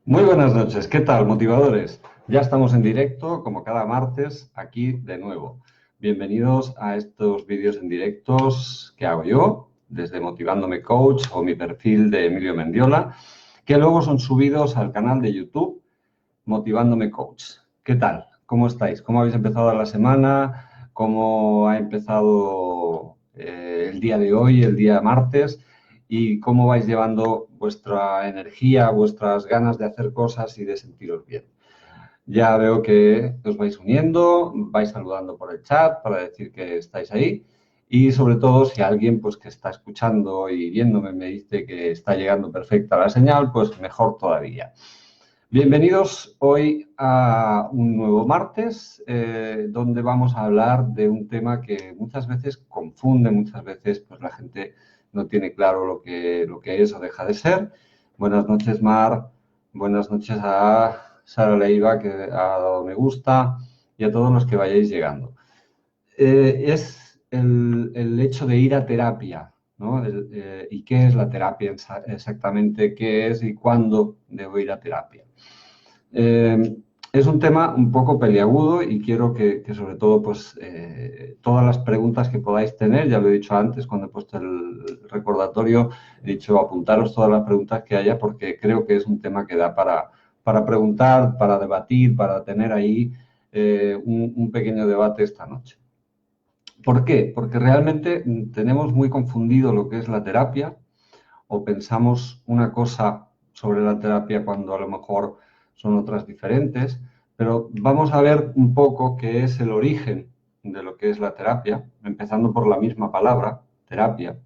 Muy buenas noches, ¿qué tal, motivadores? Ya estamos en directo, como cada martes, aquí de nuevo. Bienvenidos a estos vídeos en directos que hago yo, desde Motivándome Coach o mi perfil de Emilio Mendiola, que luego son subidos al canal de YouTube Motivándome Coach. ¿Qué tal? ¿Cómo estáis? ¿Cómo habéis empezado la semana? ¿Cómo ha empezado el día de hoy, el día martes? ¿Y cómo vais llevando vuestra energía, vuestras ganas de hacer cosas y de sentiros bien? Ya veo que os vais uniendo, vais saludando por el chat para decir que estáis ahí. Y sobre todo, si alguien pues, que está escuchando y viéndome me dice que está llegando perfecta la señal, pues mejor todavía. Bienvenidos hoy a un nuevo martes donde vamos a hablar de un tema que muchas veces confunde, muchas veces pues la gente no tiene claro lo que es o deja de ser. Buenas noches, Mar. Buenas noches a Sara Leiva, que ha dado me gusta, y a todos los que vayáis llegando. Es el hecho de ir a terapia, ¿no? ¿Y qué es la terapia exactamente? ¿Qué es y cuándo debo ir a terapia? Eh, es un tema un poco peliagudo y quiero que sobre todo, pues, todas las preguntas que podáis tener, ya lo he dicho antes cuando he puesto el recordatorio, he dicho apuntaros todas las preguntas que haya porque creo que es un tema que da para preguntar, para debatir, para tener ahí un pequeño debate esta noche. ¿Por qué? Porque realmente tenemos muy confundido lo que es la terapia o pensamos una cosa sobre la terapia cuando a lo mejor son otras diferentes, pero vamos a ver un poco qué es el origen de lo que es la terapia, empezando por la misma palabra, terapia,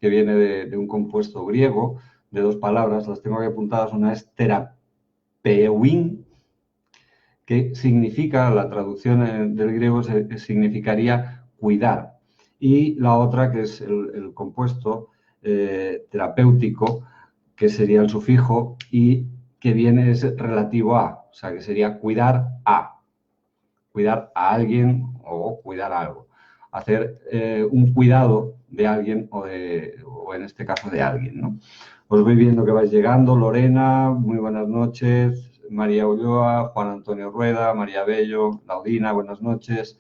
que viene de un compuesto griego de dos palabras, las tengo aquí apuntadas, una es terapeuin, que significa, la traducción del griego significaría cuidar, y la otra que es el compuesto terapéutico, que sería el sufijo y que viene es relativo a, o sea, que sería cuidar a alguien o cuidar algo, hacer un cuidado de alguien o en este caso de alguien, ¿no? Os voy viendo que vais llegando, Lorena, muy buenas noches, María Ulloa, Juan Antonio Rueda, María Bello, Laudina, buenas noches.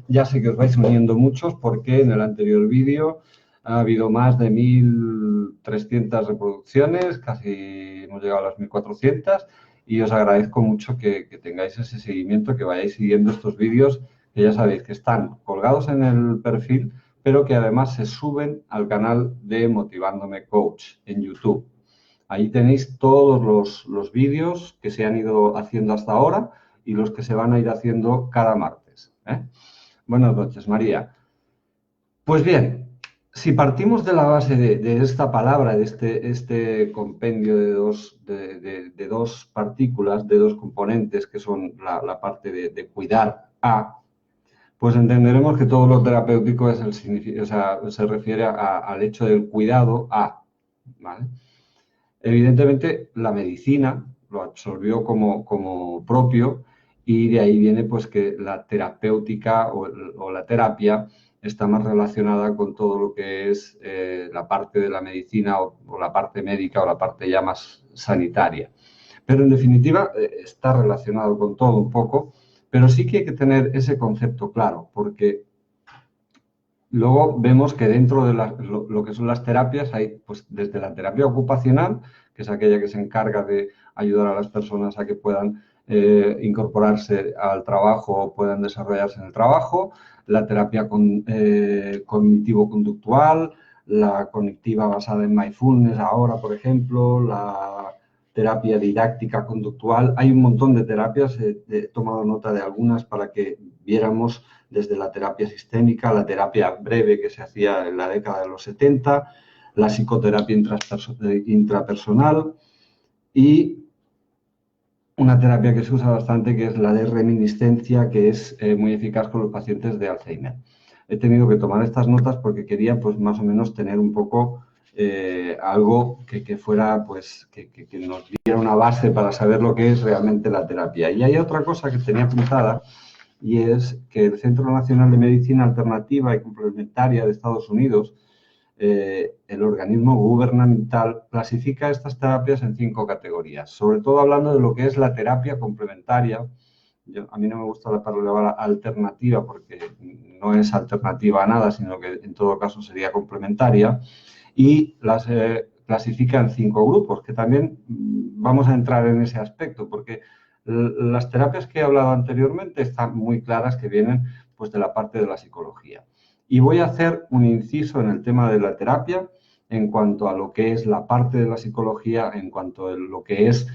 Ya sé que os vais uniendo muchos porque en el anterior vídeo ha habido más de 1.300 reproducciones, casi hemos llegado a las 1.400 y os agradezco mucho que tengáis ese seguimiento, que vayáis siguiendo estos vídeos que ya sabéis que están colgados en el perfil, pero que además se suben al canal de Motivándome Coach en YouTube. Ahí tenéis todos los vídeos que se han ido haciendo hasta ahora y los que se van a ir haciendo cada martes. Buenas noches, María. Pues bien, si partimos de la base de esta palabra, de este compendio de dos partículas, de dos componentes, que son la parte de cuidar a, pues entenderemos que todo lo terapéutico es o sea, se refiere al hecho del cuidado a, ¿vale? Evidentemente, la medicina lo absorbió como propio y de ahí viene pues que la terapéutica o la terapia está más relacionada con todo lo que es la parte de la medicina o la parte médica o la parte ya más sanitaria. Pero en definitiva está relacionado con todo un poco, pero sí que hay que tener ese concepto claro, porque luego vemos que dentro de lo que son las terapias hay, pues desde la terapia ocupacional, que es aquella que se encarga de ayudar a las personas a que puedan incorporarse al trabajo o puedan desarrollarse en el trabajo, la terapia cognitivo-conductual, la cognitiva basada en mindfulness ahora, por ejemplo, la terapia didáctica conductual. Hay un montón de terapias, he tomado nota de algunas para que viéramos desde la terapia sistémica, la terapia breve que se hacía en la década de los 70, la psicoterapia intrapersonal y una terapia que se usa bastante que es la de reminiscencia, que es muy eficaz con los pacientes de Alzheimer. He tenido que tomar estas notas porque quería pues más o menos tener un poco algo que fuera pues que nos diera una base para saber lo que es realmente la terapia. Y hay otra cosa que tenía apuntada y es que el Centro Nacional de Medicina Alternativa y Complementaria de Estados Unidos el organismo gubernamental clasifica estas terapias en 5 categorías, sobre todo hablando de lo que es la terapia complementaria. A mí no me gusta la palabra alternativa porque no es alternativa a nada, sino que en todo caso sería complementaria, y las clasifica en 5 grupos, que también vamos a entrar en ese aspecto, porque las terapias que he hablado anteriormente están muy claras que vienen pues, de la parte de la psicología. Y voy a hacer un inciso en el tema de la terapia en cuanto a lo que es la parte de la psicología, en cuanto a lo que es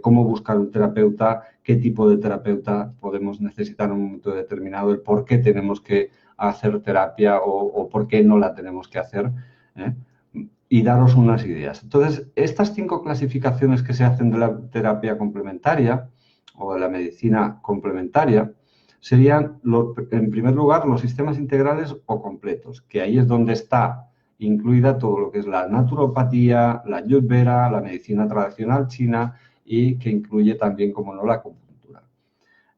cómo buscar un terapeuta, qué tipo de terapeuta podemos necesitar en un momento determinado, el por qué tenemos que hacer terapia o por qué no la tenemos que hacer, y daros unas ideas. Entonces, estas 5 clasificaciones que se hacen de la terapia complementaria o de la medicina complementaria serían, en primer lugar, los sistemas integrales o completos, que ahí es donde está incluida todo lo que es la naturopatía, la ayurveda, la medicina tradicional china y que incluye también, como no, la acupuntura.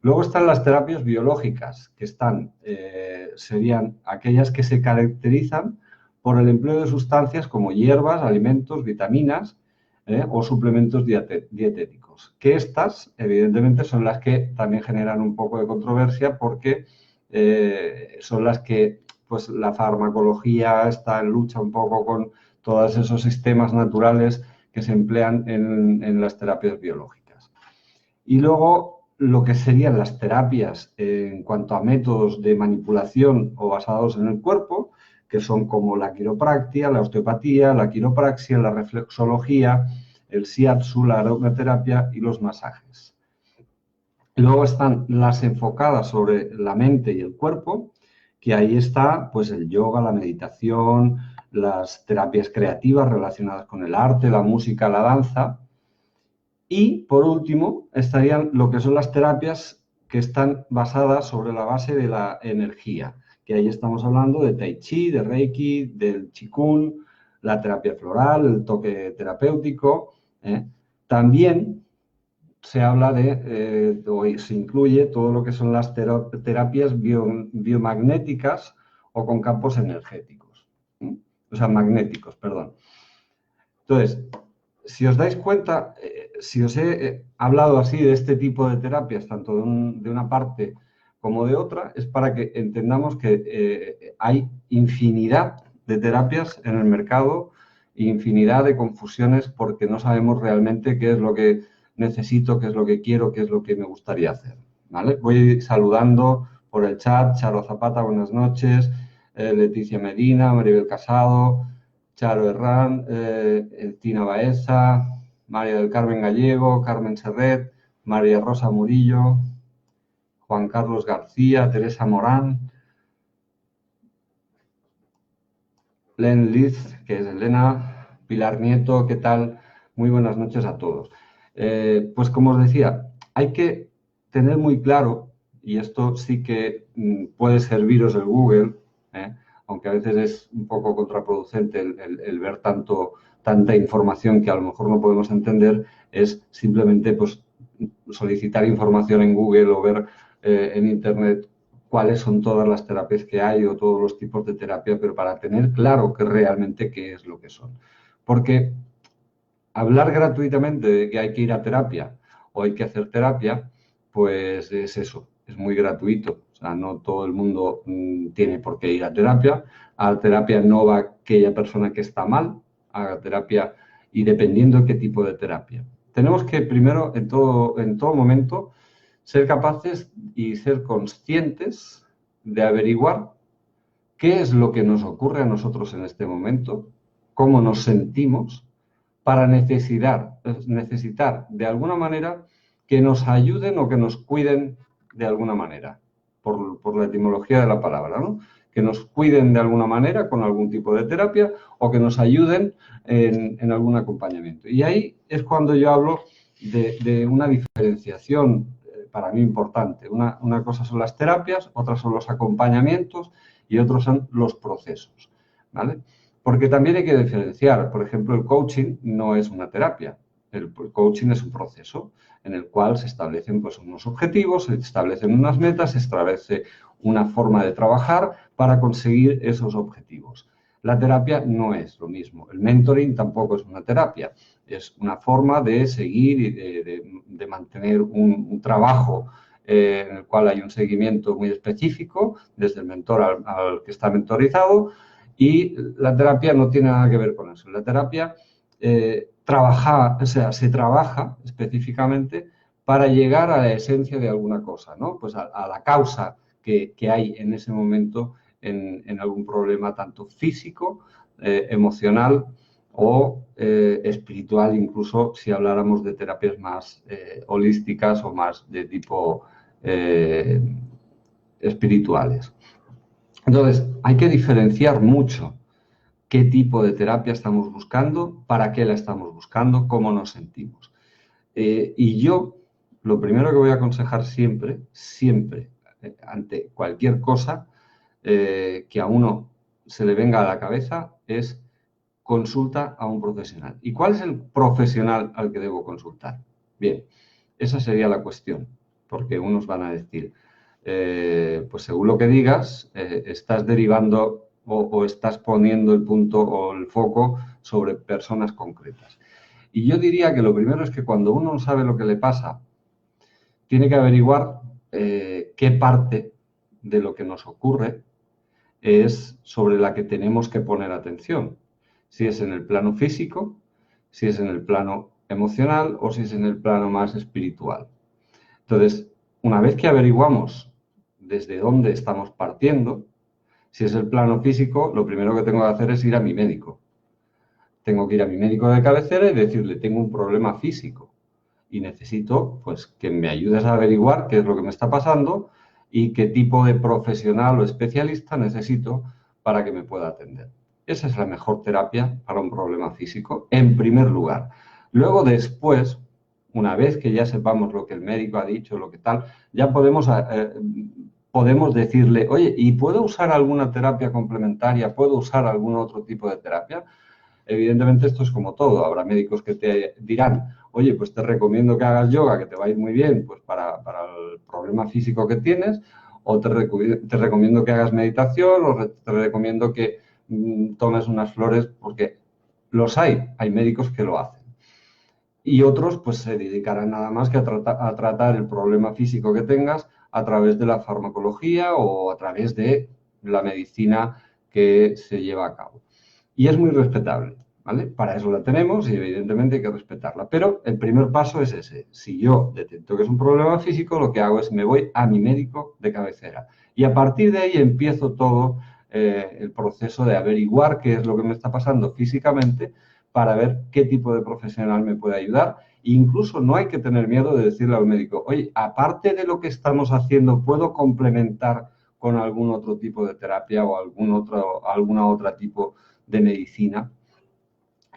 Luego están las terapias biológicas, que serían aquellas que se caracterizan por el empleo de sustancias como hierbas, alimentos, vitaminas o suplementos dietéticos. Que estas, evidentemente, son las que también generan un poco de controversia porque son las que pues, la farmacología está en lucha un poco con todos esos sistemas naturales que se emplean en las terapias biológicas. Y luego, lo que serían las terapias en cuanto a métodos de manipulación o basados en el cuerpo, que son como la quiropraxia, la osteopatía, la quiropraxia, la reflexología, el shiatsu, la aromaterapia y los masajes. Luego están las enfocadas sobre la mente y el cuerpo, que ahí está pues, el yoga, la meditación, las terapias creativas relacionadas con el arte, la música, la danza. Y, por último, estarían lo que son las terapias que están basadas sobre la base de la energía, que ahí estamos hablando de Tai Chi, de Reiki, del Qigong, la terapia floral, el toque terapéutico. También se habla o se incluye todo lo que son las terapias biomagnéticas o con campos energéticos. O sea, magnéticos, perdón. Entonces, si os dais cuenta, si os he hablado así de este tipo de terapias, tanto de una parte como de otra, es para que entendamos que hay infinidad de terapias en el mercado, infinidad de confusiones porque no sabemos realmente qué es lo que necesito, qué es lo que quiero, qué es lo que me gustaría hacer. ¿Vale? Voy saludando por el chat, Charo Zapata, buenas noches, Leticia Medina, Maribel Casado, Charo Herrán, Tina Baeza, María del Carmen Gallego, Carmen Serret, María Rosa Murillo, Juan Carlos García, Teresa Morán, Len Liz, que es Elena, Pilar Nieto, ¿qué tal? Muy buenas noches a todos. Pues como os decía, hay que tener muy claro, y esto sí que puede serviros el Google, aunque a veces es un poco contraproducente el ver tanta información que a lo mejor no podemos entender, es simplemente pues, solicitar información en Google o ver en Internet cuáles son todas las terapias que hay o todos los tipos de terapia, pero para tener claro que realmente qué es lo que son. Porque hablar gratuitamente de que hay que ir a terapia o hay que hacer terapia, pues es eso, es muy gratuito. O sea, no todo el mundo tiene por qué ir a terapia. A terapia no va aquella persona que está mal, a terapia y dependiendo de qué tipo de terapia. Tenemos que primero, en todo momento, ser capaces y ser conscientes de averiguar qué es lo que nos ocurre a nosotros en este momento, cómo nos sentimos, para necesitar de alguna manera que nos ayuden o que nos cuiden de alguna manera, por la etimología de la palabra, ¿no? Que nos cuiden de alguna manera con algún tipo de terapia o que nos ayuden en algún acompañamiento. Y ahí es cuando yo hablo de una diferenciación para mí importante. Una cosa son las terapias, otras son los acompañamientos y otros son los procesos, ¿vale? Porque también hay que diferenciar, por ejemplo, el coaching no es una terapia, el coaching es un proceso en el cual se establecen pues, unos objetivos, se establecen unas metas, se establece una forma de trabajar para conseguir esos objetivos. La terapia no es lo mismo. El mentoring tampoco es una terapia. Es una forma de seguir y de mantener un trabajo en el cual hay un seguimiento muy específico desde el mentor al que está mentorizado, y la terapia no tiene nada que ver con eso. La terapia se trabaja específicamente para llegar a la esencia de alguna cosa, ¿no? Pues a la causa que hay en ese momento en algún problema tanto físico, emocional o espiritual, incluso si habláramos de terapias más holísticas o más de tipo espirituales. Entonces, hay que diferenciar mucho qué tipo de terapia estamos buscando, para qué la estamos buscando, cómo nos sentimos. Y yo, lo primero que voy a aconsejar siempre, ante cualquier cosa que a uno se le venga a la cabeza, es consulta a un profesional. ¿Y cuál es el profesional al que debo consultar? Bien, esa sería la cuestión, porque unos van a decir, pues según lo que digas, estás derivando o estás poniendo el punto o el foco sobre personas concretas. Y yo diría que lo primero es que cuando uno no sabe lo que le pasa, tiene que averiguar qué parte de lo que nos ocurre es sobre la que tenemos que poner atención. Si es en el plano físico, si es en el plano emocional o si es en el plano más espiritual. Entonces, una vez que averiguamos desde dónde estamos partiendo, si es el plano físico, lo primero que tengo que hacer es ir a mi médico. Tengo que ir a mi médico de cabecera y decirle, tengo un problema físico y necesito pues, que me ayudes a averiguar qué es lo que me está pasando y qué tipo de profesional o especialista necesito para que me pueda atender. Esa es la mejor terapia para un problema físico, en primer lugar. Luego, después, una vez que ya sepamos lo que el médico ha dicho, lo que tal, ya podemos decirle, oye, ¿y puedo usar alguna terapia complementaria? ¿Puedo usar algún otro tipo de terapia? Evidentemente esto es como todo. Habrá médicos que te dirán, oye, pues te recomiendo que hagas yoga, que te va a ir muy bien pues para el problema físico que tienes, o te recomiendo que hagas meditación, o te recomiendo que tomes unas flores, porque los hay médicos que lo hacen. Y otros pues se dedicarán nada más que a tratar el problema físico que tengas a través de la farmacología o a través de la medicina que se lleva a cabo. Y es muy respetable, ¿vale? Para eso la tenemos y evidentemente hay que respetarla. Pero el primer paso es ese. Si yo detecto que es un problema físico, lo que hago es me voy a mi médico de cabecera. Y a partir de ahí empiezo todo el proceso de averiguar qué es lo que me está pasando físicamente para ver qué tipo de profesional me puede ayudar. E incluso no hay que tener miedo de decirle al médico, oye, aparte de lo que estamos haciendo, ¿puedo complementar con algún otro tipo de terapia o alguna otra tipo de medicina?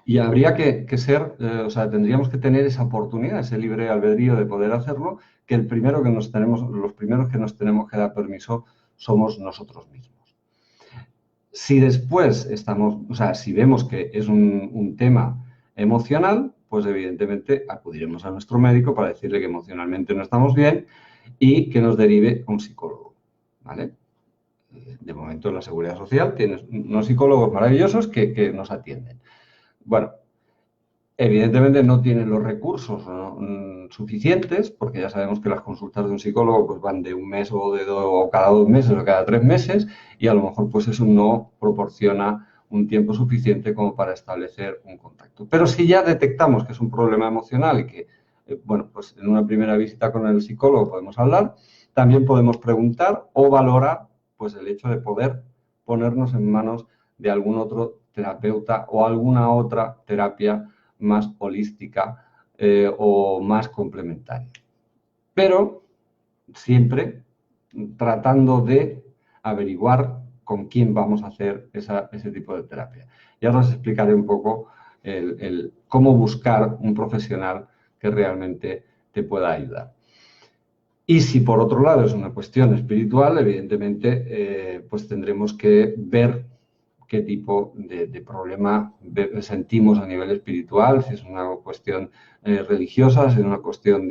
Y habría que ser, o sea, tendríamos que tener esa oportunidad, ese libre albedrío de poder hacerlo, que los primeros que nos tenemos que dar permiso somos nosotros mismos. Si después si vemos que es un tema emocional, pues evidentemente acudiremos a nuestro médico para decirle que emocionalmente no estamos bien y que nos derive a un psicólogo, ¿vale? De momento la Seguridad Social tiene unos psicólogos maravillosos que nos atienden. Bueno, evidentemente no tienen los recursos suficientes, porque ya sabemos que las consultas de un psicólogo pues, van de un mes o cada 2 meses o cada 3 meses, y a lo mejor pues eso no proporciona un tiempo suficiente como para establecer un contacto. Pero si ya detectamos que es un problema emocional y que, bueno, pues en una primera visita con el psicólogo podemos hablar, también podemos preguntar o valorar pues el hecho de poder ponernos en manos de algún otro terapeuta o alguna otra terapia más holística o más complementaria. Pero siempre tratando de averiguar con quién vamos a hacer ese tipo de terapia. Y ahora os explicaré un poco cómo buscar un profesional que realmente te pueda ayudar. Y si por otro lado es una cuestión espiritual, evidentemente pues tendremos que ver qué tipo de problema sentimos a nivel espiritual, si es una cuestión religiosa, si es una cuestión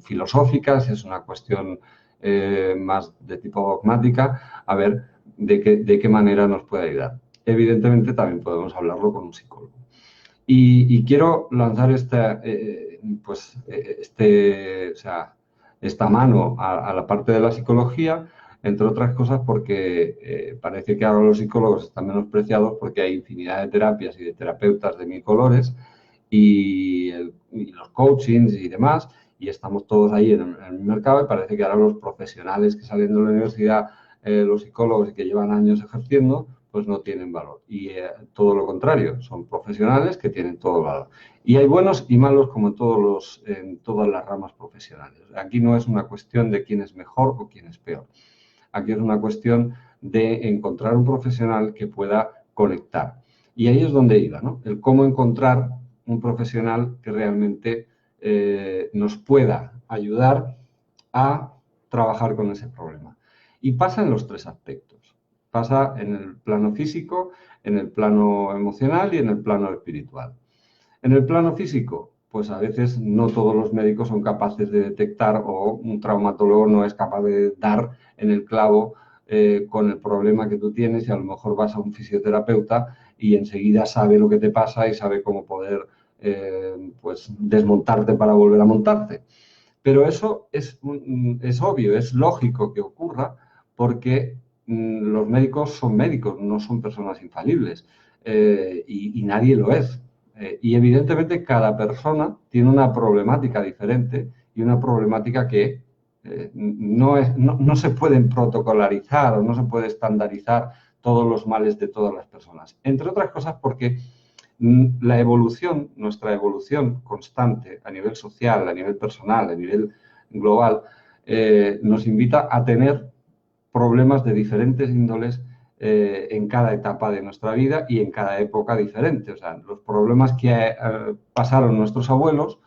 filosófica, si es una cuestión más de tipo dogmática, a ver de qué manera nos puede ayudar. evidentemente también podemos hablarlo con un psicólogo. Y quiero lanzar esta mano a la parte de la psicología, entre otras cosas porque parece que ahora los psicólogos están menospreciados porque hay infinidad de terapias y de terapeutas de mil colores y los coachings y demás, y estamos todos ahí en el mercado y parece que ahora los profesionales que salen de la universidad, los psicólogos y que llevan años ejerciendo, pues no tienen valor. Y todo lo contrario, son profesionales que tienen todo el valor. Y hay buenos y malos como en todas las ramas profesionales. Aquí no es una cuestión de quién es mejor o quién es peor. Aquí es una cuestión de encontrar un profesional que pueda conectar. Y ahí es donde iba, ¿no? El cómo encontrar un profesional que realmente nos pueda ayudar a trabajar con ese problema. Y pasa en los tres aspectos. Pasa en el plano físico, en el plano emocional y en el plano espiritual. En el plano físico, pues a veces no todos los médicos son capaces de detectar o un traumatólogo no es capaz de dar en el clavo con el problema que tú tienes y a lo mejor vas a un fisioterapeuta y enseguida sabe lo que te pasa y sabe cómo poder pues desmontarte para volver a montarte. Pero eso es obvio, es lógico que ocurra porque los médicos son médicos, no son personas infalibles y nadie lo es. Y evidentemente cada persona tiene una problemática diferente y una problemática que no se pueden protocolarizar o no se puede estandarizar todos los males de todas las personas. Entre otras cosas porque la evolución, nuestra evolución constante a nivel social, a nivel personal, a nivel global, nos invita a tener problemas de diferentes índoles en cada etapa de nuestra vida y en cada época diferente. O sea, los problemas que pasaron nuestros abuelos,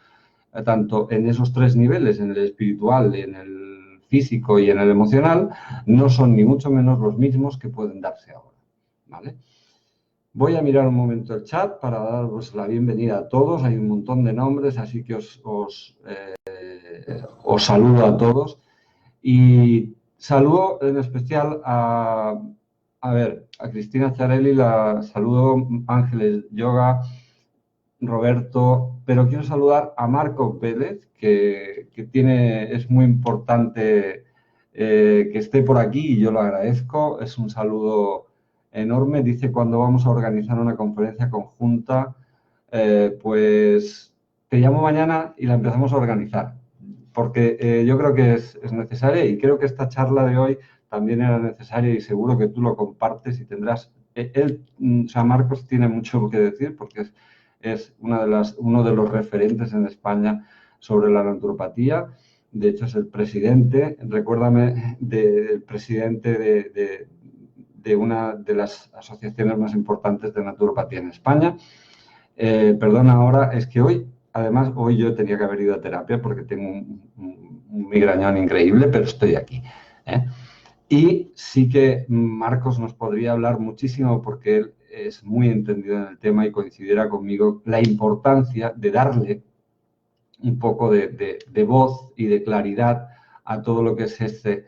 tanto en esos tres niveles, en el espiritual, en el físico y en el emocional, no son ni mucho menos los mismos que pueden darse ahora. ¿Vale? Voy a mirar un momento el chat para daros la bienvenida a todos. Hay un montón de nombres, así que os saludo a todos. Y saludo en especial a Cristina Charelli, la saludo, Ángeles Yoga, Roberto, pero quiero saludar a Marco Vélez, que es muy importante que esté por aquí y yo lo agradezco. Es un saludo enorme. Dice, cuando vamos a organizar una conferencia conjunta, pues te llamo mañana y la empezamos a organizar, porque yo creo que es necesaria y creo que esta charla de hoy también era necesaria y seguro que tú lo compartes y tendrás... Marcos tiene mucho que decir porque es uno de los referentes en España sobre la naturopatía. De hecho, es el presidente, recuérdame, del presidente de una de las asociaciones más importantes de naturopatía en España. Perdona ahora, es que hoy yo tenía que haber ido a terapia porque tengo un migrañón increíble, pero estoy aquí. Y sí que Marcos nos podría hablar muchísimo porque él es muy entendido en el tema y coincidirá conmigo la importancia de darle un poco de voz y de claridad a todo lo que es este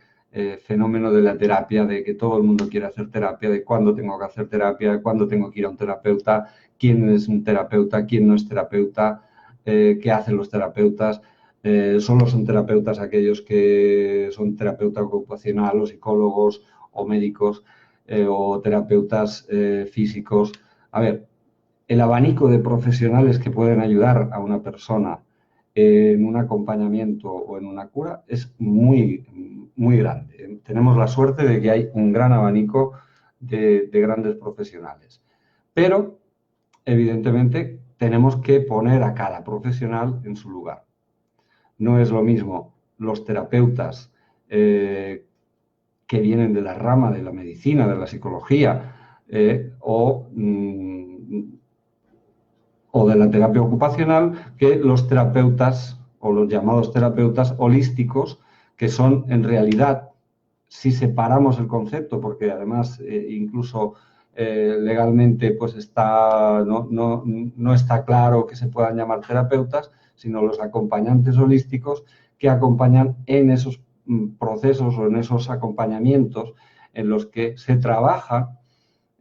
fenómeno de la terapia, de que todo el mundo quiere hacer terapia, de cuándo tengo que hacer terapia, de cuándo tengo que ir a un terapeuta, quién es un terapeuta, quién no es terapeuta, qué hacen los terapeutas. Solo son terapeutas aquellos que son terapeuta ocupacional o psicólogos o médicos o terapeutas físicos. A ver, el abanico de profesionales que pueden ayudar a una persona en un acompañamiento o en una cura es muy, muy grande. Tenemos la suerte de que hay un gran abanico de grandes profesionales. Pero, evidentemente, tenemos que poner a cada profesional en su lugar. No es lo mismo los terapeutas que vienen de la rama de la medicina, de la psicología o de la terapia ocupacional que los terapeutas o los llamados terapeutas holísticos, que son en realidad, si separamos el concepto, porque además incluso legalmente pues no está claro que se puedan llamar terapeutas, sino los acompañantes holísticos que acompañan en esos procesos o en esos acompañamientos en los que se trabaja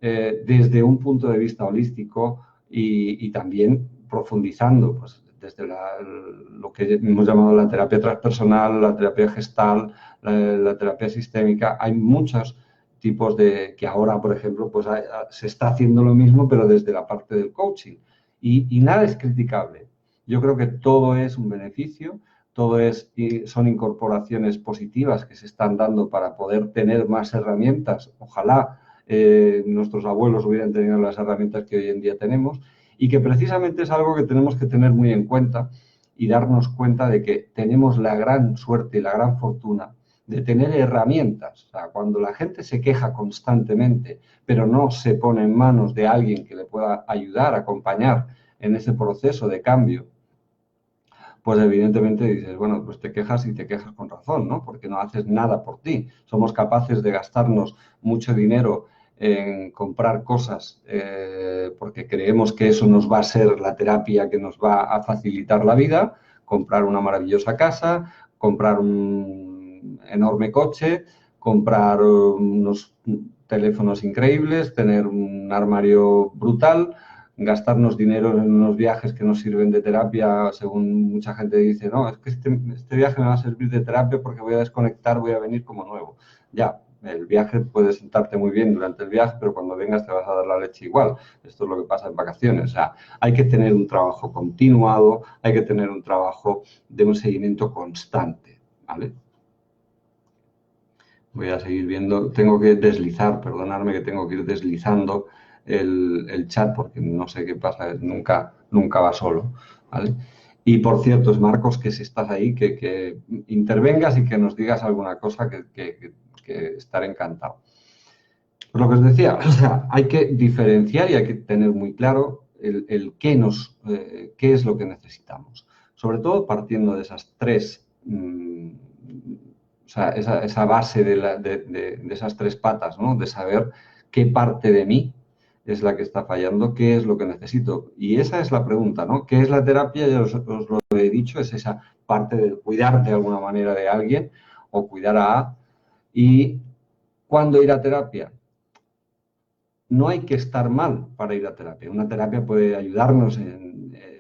desde un punto de vista holístico y también profundizando, pues desde lo que hemos llamado la terapia transpersonal, la terapia gestal, la terapia sistémica. Hay muchos tipos que ahora, por ejemplo, pues se está haciendo lo mismo, pero desde la parte del coaching. Y nada es criticable. Yo creo que todo es un beneficio, son incorporaciones positivas que se están dando para poder tener más herramientas. Ojalá nuestros abuelos hubieran tenido las herramientas que hoy en día tenemos, y que precisamente es algo que tenemos que tener muy en cuenta y darnos cuenta de que tenemos la gran suerte y la gran fortuna de tener herramientas. O sea, cuando la gente se queja constantemente, pero no se pone en manos de alguien que le pueda ayudar, acompañar en ese proceso de cambio, pues evidentemente dices, bueno, pues te quejas y te quejas con razón, ¿no? Porque no haces nada por ti. Somos capaces de gastarnos mucho dinero en comprar cosas porque creemos que eso nos va a ser la terapia que nos va a facilitar la vida, comprar una maravillosa casa, comprar un enorme coche, comprar unos teléfonos increíbles, tener un armario brutal, gastarnos dinero en unos viajes que nos sirven de terapia, según mucha gente dice, no, es que este viaje me va a servir de terapia porque voy a desconectar, voy a venir como nuevo. Ya, el viaje puede sentarte muy bien durante el viaje, pero cuando vengas te vas a dar la leche igual. Esto es lo que pasa en vacaciones. O sea, hay que tener un trabajo continuado, hay que tener un trabajo de un seguimiento constante, ¿vale? Voy a seguir viendo, tengo que deslizar, perdonadme que tengo que ir deslizando el chat porque no sé qué pasa, nunca va solo, ¿vale? Y por cierto, es Marcos, que si estás ahí, que intervengas y que nos digas alguna cosa que estaré encantado. Pues lo que os decía, o sea, hay que diferenciar y hay que tener muy claro el qué es lo que necesitamos. Sobre todo partiendo de esas tres o sea, esa base de esas tres patas, ¿no? De saber qué parte de mí es la que está fallando, qué es lo que necesito. Y esa es la pregunta, ¿no? ¿Qué es la terapia? Ya os lo he dicho, es esa parte de cuidar de alguna manera de alguien o cuidar a. ¿Y cuándo ir a terapia? No hay que estar mal para ir a terapia. Una terapia puede ayudarnos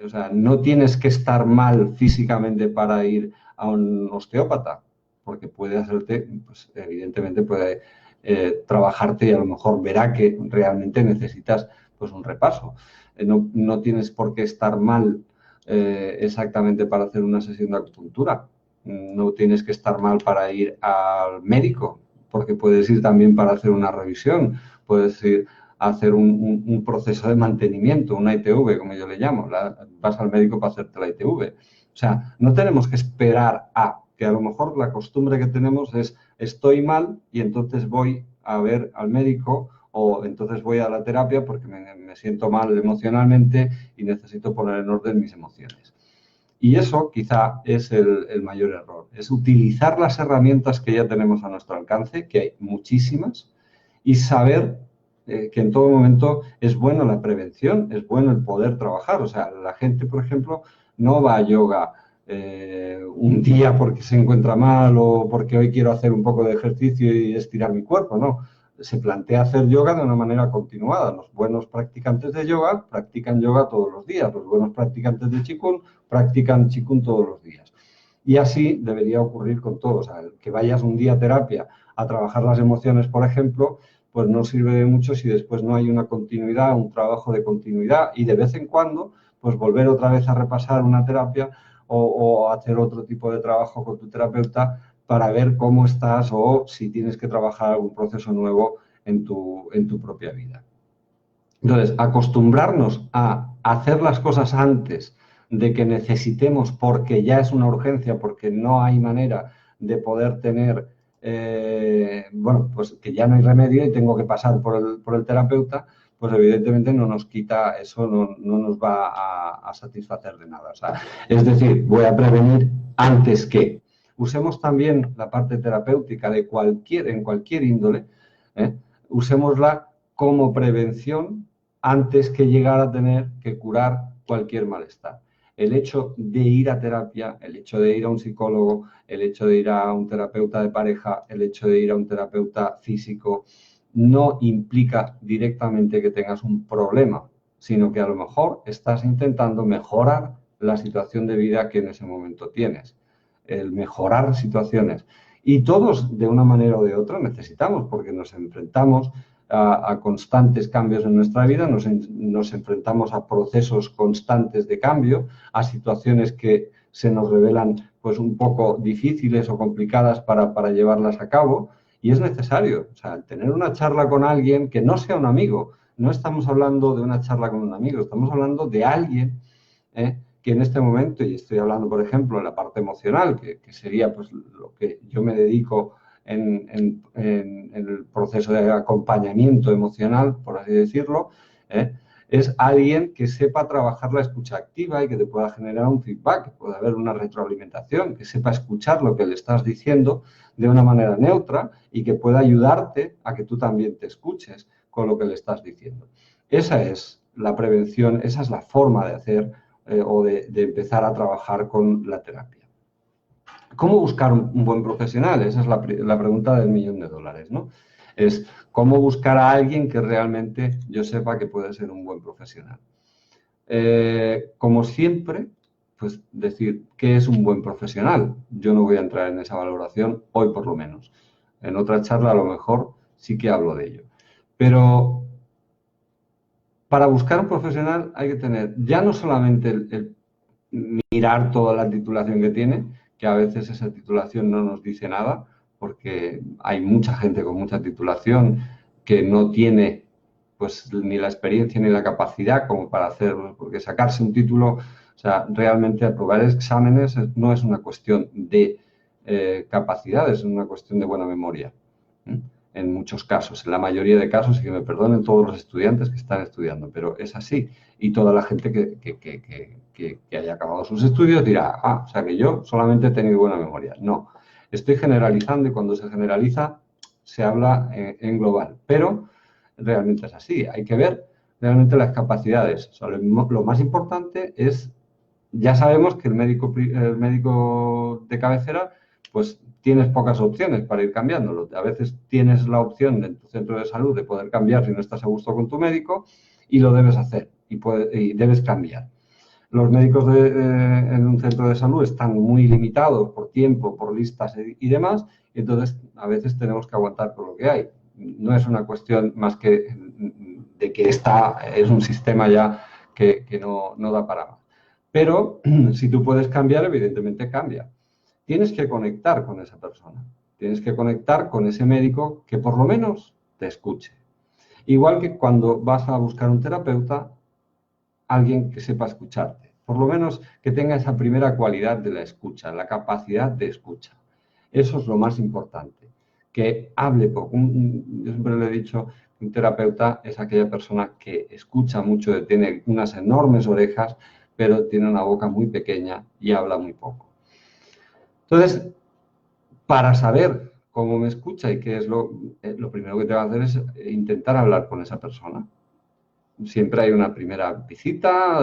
o sea, no tienes que estar mal físicamente para ir a un osteópata, porque puede hacerte, pues evidentemente puede trabajarte y a lo mejor verá que realmente necesitas pues un repaso. No tienes por qué estar mal exactamente para hacer una sesión de acupuntura. No tienes que estar mal para ir al médico, porque puedes ir también para hacer una revisión, puedes ir a hacer un proceso de mantenimiento, una ITV, como yo le llamo. Vas al médico para hacerte la ITV. O sea, no tenemos que esperar que a lo mejor la costumbre que tenemos es estoy mal y entonces voy a ver al médico o entonces voy a la terapia porque me siento mal emocionalmente y necesito poner en orden mis emociones. Y eso quizá es el mayor error, es utilizar las herramientas que ya tenemos a nuestro alcance, que hay muchísimas, y saber que en todo momento es bueno la prevención, es bueno el poder trabajar. O sea, la gente, por ejemplo, no va a yoga un día porque se encuentra mal o porque hoy quiero hacer un poco de ejercicio y estirar mi cuerpo, no. Se plantea hacer yoga de una manera continuada. Los buenos practicantes de yoga practican yoga todos los días. Los buenos practicantes de Qigong practican Qigong todos los días. Y así debería ocurrir con todo. O sea, que vayas un día a terapia a trabajar las emociones, por ejemplo, pues no sirve de mucho si después no hay una continuidad, un trabajo de continuidad y de vez en cuando, pues volver otra vez a repasar una terapia o hacer otro tipo de trabajo con tu terapeuta para ver cómo estás o si tienes que trabajar algún proceso nuevo en tu propia vida. Entonces, acostumbrarnos a hacer las cosas antes de que necesitemos porque ya es una urgencia, porque no hay manera de poder tener, bueno, pues que ya no hay remedio y tengo que pasar por el terapeuta, pues evidentemente no nos quita, eso no nos va a satisfacer de nada. O sea, es decir, voy a prevenir antes que. Usemos también la parte terapéutica en cualquier índole, usémosla como prevención antes que llegar a tener que curar cualquier malestar. El hecho de ir a terapia, el hecho de ir a un psicólogo, el hecho de ir a un terapeuta de pareja, el hecho de ir a un terapeuta físico, no implica directamente que tengas un problema, sino que a lo mejor estás intentando mejorar la situación de vida que en ese momento tienes, el mejorar situaciones. Y todos, de una manera o de otra, necesitamos, porque nos enfrentamos a constantes cambios en nuestra vida, nos enfrentamos a procesos constantes de cambio, a situaciones que se nos revelan pues un poco difíciles o complicadas para llevarlas a cabo, y es necesario, o sea, tener una charla con alguien que no sea un amigo. No estamos hablando de una charla con un amigo, estamos hablando de alguien que en este momento, y estoy hablando, por ejemplo, de la parte emocional, que sería pues lo que yo me dedico en el proceso de acompañamiento emocional, por así decirlo, es alguien que sepa trabajar la escucha activa y que te pueda generar un feedback, que pueda haber una retroalimentación, que sepa escuchar lo que le estás diciendo de una manera neutra y que pueda ayudarte a que tú también te escuches con lo que le estás diciendo. Esa es la prevención, esa es la forma de hacer o de empezar a trabajar con la terapia. ¿Cómo buscar un buen profesional? Esa es la pregunta del $1.000.000, ¿no? Es cómo buscar a alguien que realmente yo sepa que puede ser un buen profesional. Como siempre, pues decir qué es un buen profesional. Yo no voy a entrar en esa valoración hoy por lo menos. En otra charla a lo mejor sí que hablo de ello. Pero para buscar un profesional hay que tener ya no solamente el mirar toda la titulación que tiene, que a veces esa titulación no nos dice nada, porque hay mucha gente con mucha titulación que no tiene pues ni la experiencia ni la capacidad como para hacerlo, porque sacarse un título, o sea, realmente aprobar exámenes no es una cuestión de capacidades, es una cuestión de buena memoria. En muchos casos, en la mayoría de casos, y que me perdonen todos los estudiantes que están estudiando, pero es así. Y toda la gente que haya acabado sus estudios dirá, o sea que yo solamente he tenido buena memoria. No, estoy generalizando y cuando se generaliza se habla en global, pero realmente es así. Hay que ver realmente las capacidades. O sea, lo más importante es, ya sabemos que el médico de cabecera, pues tienes pocas opciones para ir cambiándolo. A veces tienes la opción en tu centro de salud de poder cambiar si no estás a gusto con tu médico y lo debes hacer y debes cambiar. Los médicos en un centro de salud están muy limitados por tiempo, por listas y demás, y entonces a veces tenemos que aguantar por lo que hay. No es una cuestión más que de que es un sistema ya que no da para más. Pero si tú puedes cambiar, evidentemente cambia. Tienes que conectar con esa persona, tienes que conectar con ese médico que por lo menos te escuche. Igual que cuando vas a buscar un terapeuta, alguien que sepa escucharte, por lo menos que tenga esa primera cualidad de la escucha, la capacidad de escucha. Eso es lo más importante, que hable poco. Yo siempre le he dicho que un terapeuta es aquella persona que escucha mucho, tiene unas enormes orejas, pero tiene una boca muy pequeña y habla muy poco. Entonces, para saber cómo me escucha y qué es lo primero que tengo que hacer es intentar hablar con esa persona. Siempre hay una primera visita,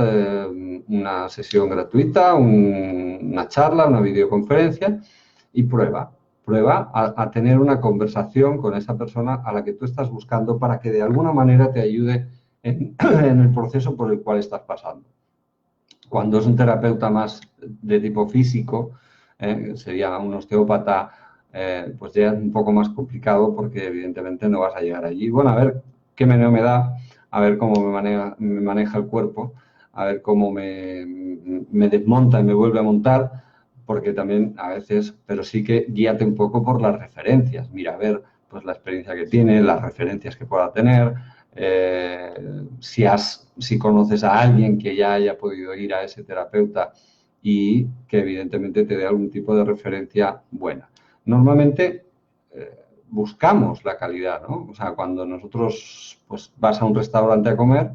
una sesión gratuita, una charla, una videoconferencia y prueba a tener una conversación con esa persona a la que tú estás buscando para que de alguna manera te ayude en el proceso por el cual estás pasando. Cuando es un terapeuta más de tipo físico, sería un osteópata, pues ya es un poco más complicado porque evidentemente no vas a llegar allí. Bueno, a ver qué meneo me da, a ver cómo me maneja el cuerpo, a ver cómo me desmonta y me vuelve a montar, porque también a veces, pero sí que guíate un poco por las referencias. Mira, a ver, pues la experiencia que tiene, las referencias que pueda tener, si conoces a alguien que ya haya podido ir a ese terapeuta y que evidentemente te dé algún tipo de referencia buena. Normalmente buscamos la calidad, ¿no? O sea, cuando nosotros pues, vas a un restaurante a comer,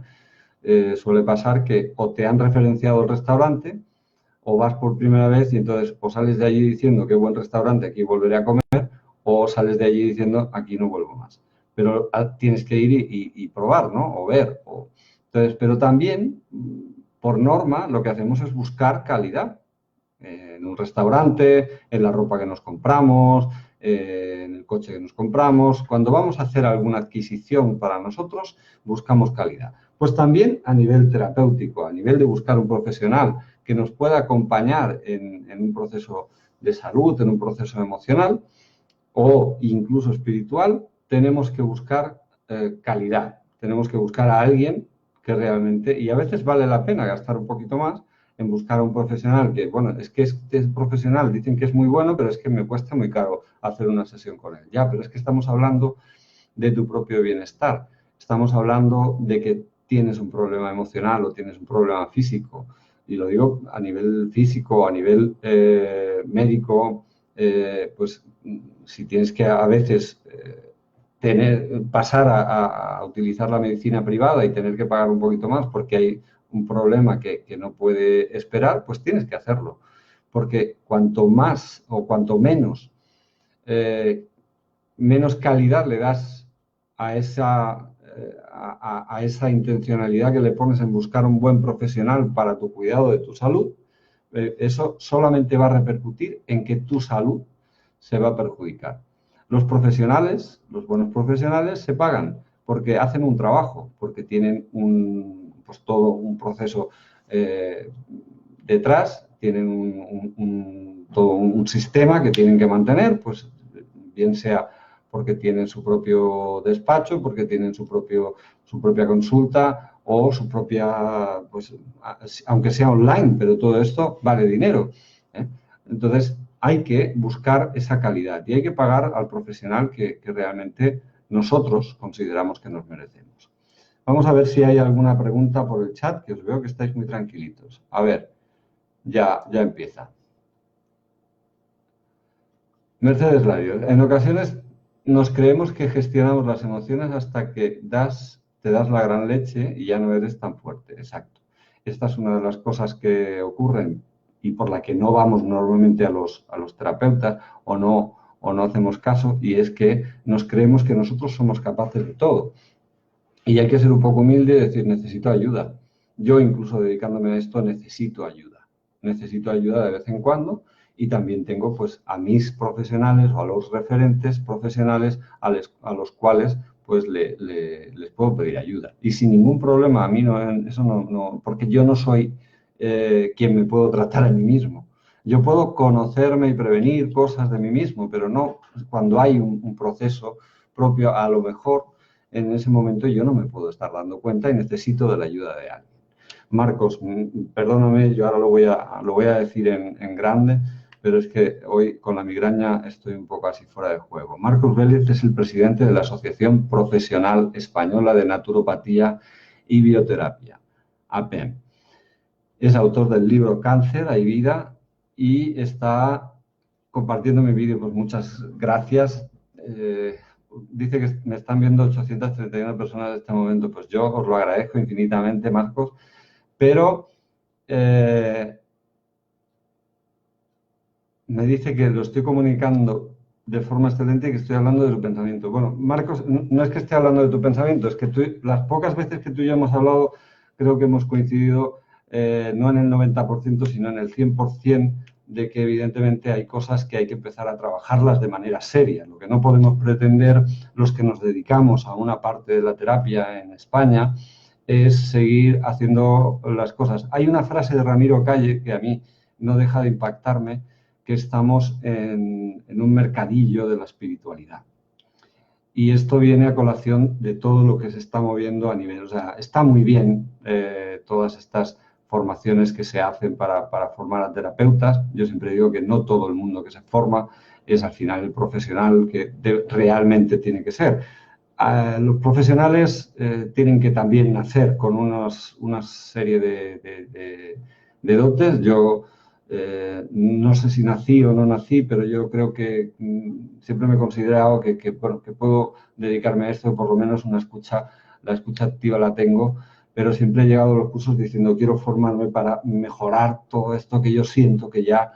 suele pasar que o te han referenciado el restaurante o vas por primera vez y entonces o sales de allí diciendo qué buen restaurante, aquí volveré a comer, o sales de allí diciendo aquí no vuelvo más. Pero tienes que ir y probar, ¿no? O ver. Entonces, pero también, por norma, lo que hacemos es buscar calidad en un restaurante, en la ropa que nos compramos, en el coche que nos compramos. Cuando vamos a hacer alguna adquisición para nosotros, buscamos calidad. Pues también a nivel terapéutico, a nivel de buscar un profesional que nos pueda acompañar en un proceso de salud, en un proceso emocional o incluso espiritual, tenemos que buscar calidad. Tenemos que buscar a alguien que realmente, y a veces vale la pena gastar un poquito más en buscar a un profesional que, bueno, es que este profesional dicen que es muy bueno, pero es que me cuesta muy caro hacer una sesión con él. Ya, pero es que estamos hablando de tu propio bienestar. Estamos hablando de que tienes un problema emocional o tienes un problema físico. Y lo digo a nivel físico, a nivel médico, pues si tienes que a veces pasar a utilizar la medicina privada y tener que pagar un poquito más porque hay un problema que no puede esperar, pues tienes que hacerlo. Porque cuanto más o cuanto menos, menos calidad le das a esa intencionalidad que le pones en buscar un buen profesional para tu cuidado de tu salud, eso solamente va a repercutir en que tu salud se va a perjudicar. Los profesionales, los buenos profesionales, se pagan porque hacen un trabajo, porque tienen pues todo un proceso detrás, tienen todo un sistema que tienen que mantener, pues bien sea porque tienen su propio despacho, porque tienen su propia consulta o su propia, pues, aunque sea online, pero todo esto vale dinero, ¿eh? Entonces, hay que buscar esa calidad y hay que pagar al profesional que realmente nosotros consideramos que nos merecemos. Vamos a ver si hay alguna pregunta por el chat, que os veo que estáis muy tranquilitos. A ver, ya empieza. Mercedes Lario, en ocasiones nos creemos que gestionamos las emociones hasta que te das la gran leche y ya no eres tan fuerte. Exacto. Esta es una de las cosas que ocurren y por la que no vamos normalmente a los terapeutas o no hacemos caso, y es que nos creemos que nosotros somos capaces de todo. Y hay que ser un poco humilde y decir, necesito ayuda. Yo, incluso dedicándome a esto, necesito ayuda. Necesito ayuda de vez en cuando. Y también tengo pues a mis profesionales o a los referentes profesionales a los cuales pues les puedo pedir ayuda. Y sin ningún problema, a mí eso no, porque yo no soy quien me puedo tratar a mí mismo. Yo puedo conocerme y prevenir cosas de mí mismo, pero no cuando hay un proceso propio, a lo mejor en ese momento yo no me puedo estar dando cuenta y necesito de la ayuda de alguien. Marcos, perdóname, yo ahora lo voy a decir en grande, pero es que hoy con la migraña estoy un poco así fuera de juego. Marcos Vélez es el presidente de la Asociación Profesional Española de Naturopatía y Bioterapia, APEM. Es autor del libro Cáncer, hay vida, y está compartiendo mi vídeo. Pues muchas gracias. Dice que me están viendo 831 personas en este momento. Pues yo os lo agradezco infinitamente, Marcos, pero me dice que lo estoy comunicando de forma excelente y que estoy hablando de su pensamiento. Bueno, Marcos, no es que esté hablando de tu pensamiento, es que las pocas veces que tú y yo hemos hablado, creo que hemos coincidido no en el 90%, sino en el 100% de que evidentemente hay cosas que hay que empezar a trabajarlas de manera seria. Lo que no podemos pretender los que nos dedicamos a una parte de la terapia en España es seguir haciendo las cosas. Hay una frase de Ramiro Calle que a mí no deja de impactarme, que estamos en un mercadillo de la espiritualidad. Y esto viene a colación de todo lo que se está moviendo a nivel. O sea, está muy bien todas estas formaciones que se hacen para formar a terapeutas. Yo siempre digo que no todo el mundo que se forma es al final el profesional que realmente tiene que ser. Los profesionales tienen que también nacer con una serie de dotes. Yo no sé si nací o no nací, pero yo creo que siempre me he considerado que puedo dedicarme a esto, por lo menos la escucha activa la tengo, pero siempre he llegado a los cursos diciendo quiero formarme para mejorar todo esto que yo siento que ya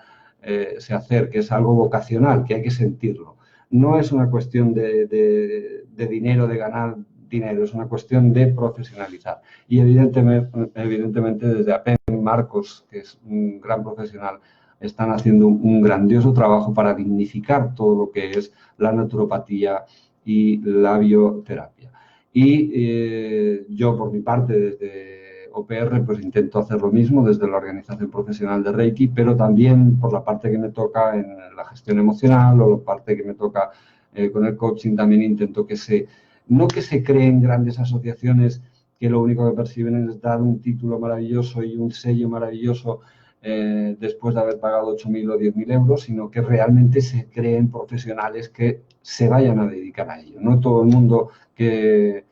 sé hacer, que es algo vocacional, que hay que sentirlo. No es una cuestión de dinero, de ganar dinero, es una cuestión de profesionalizar. Y evidentemente desde APEM, Marcos, que es un gran profesional, están haciendo un grandioso trabajo para dignificar todo lo que es la naturopatía y la bioterapia. Y yo, por mi parte, desde OPR, pues intento hacer lo mismo desde la organización profesional de Reiki, pero también por la parte que me toca en la gestión emocional o la parte que me toca con el coaching, también intento no que se creen grandes asociaciones que lo único que perciben es dar un título maravilloso y un sello maravilloso después de haber pagado 8.000 o 10.000 euros, sino que realmente se creen profesionales que se vayan a dedicar a ello. No todo el mundo que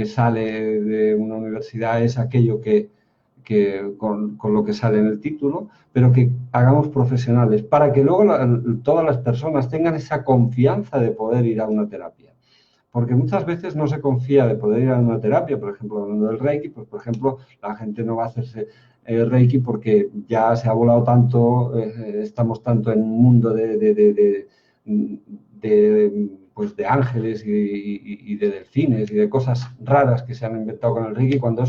sale de una universidad es aquello con lo que sale en el título, pero que hagamos profesionales para que luego todas las personas tengan esa confianza de poder ir a una terapia. Porque muchas veces no se confía de poder ir a una terapia, por ejemplo, hablando del Reiki, pues por ejemplo, la gente no va a hacerse Reiki porque ya se ha volado tanto, estamos tanto en un mundo pues de ángeles y de delfines y de cosas raras que se han inventado con el Reiki, cuando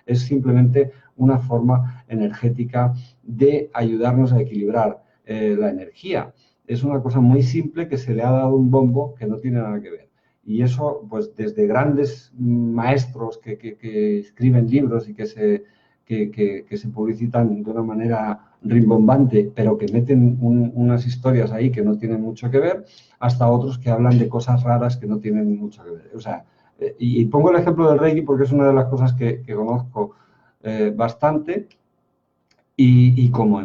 es simplemente una forma energética de ayudarnos a equilibrar la energía. Es una cosa muy simple que se le ha dado un bombo que no tiene nada que ver. Y eso, pues desde grandes maestros que escriben libros y que se publicitan de una manera rimbombante, pero que meten unas historias ahí que no tienen mucho que ver, hasta otros que hablan de cosas raras que no tienen mucho que ver. O sea, y pongo el ejemplo del Reiki porque es una de las cosas que conozco bastante. Y como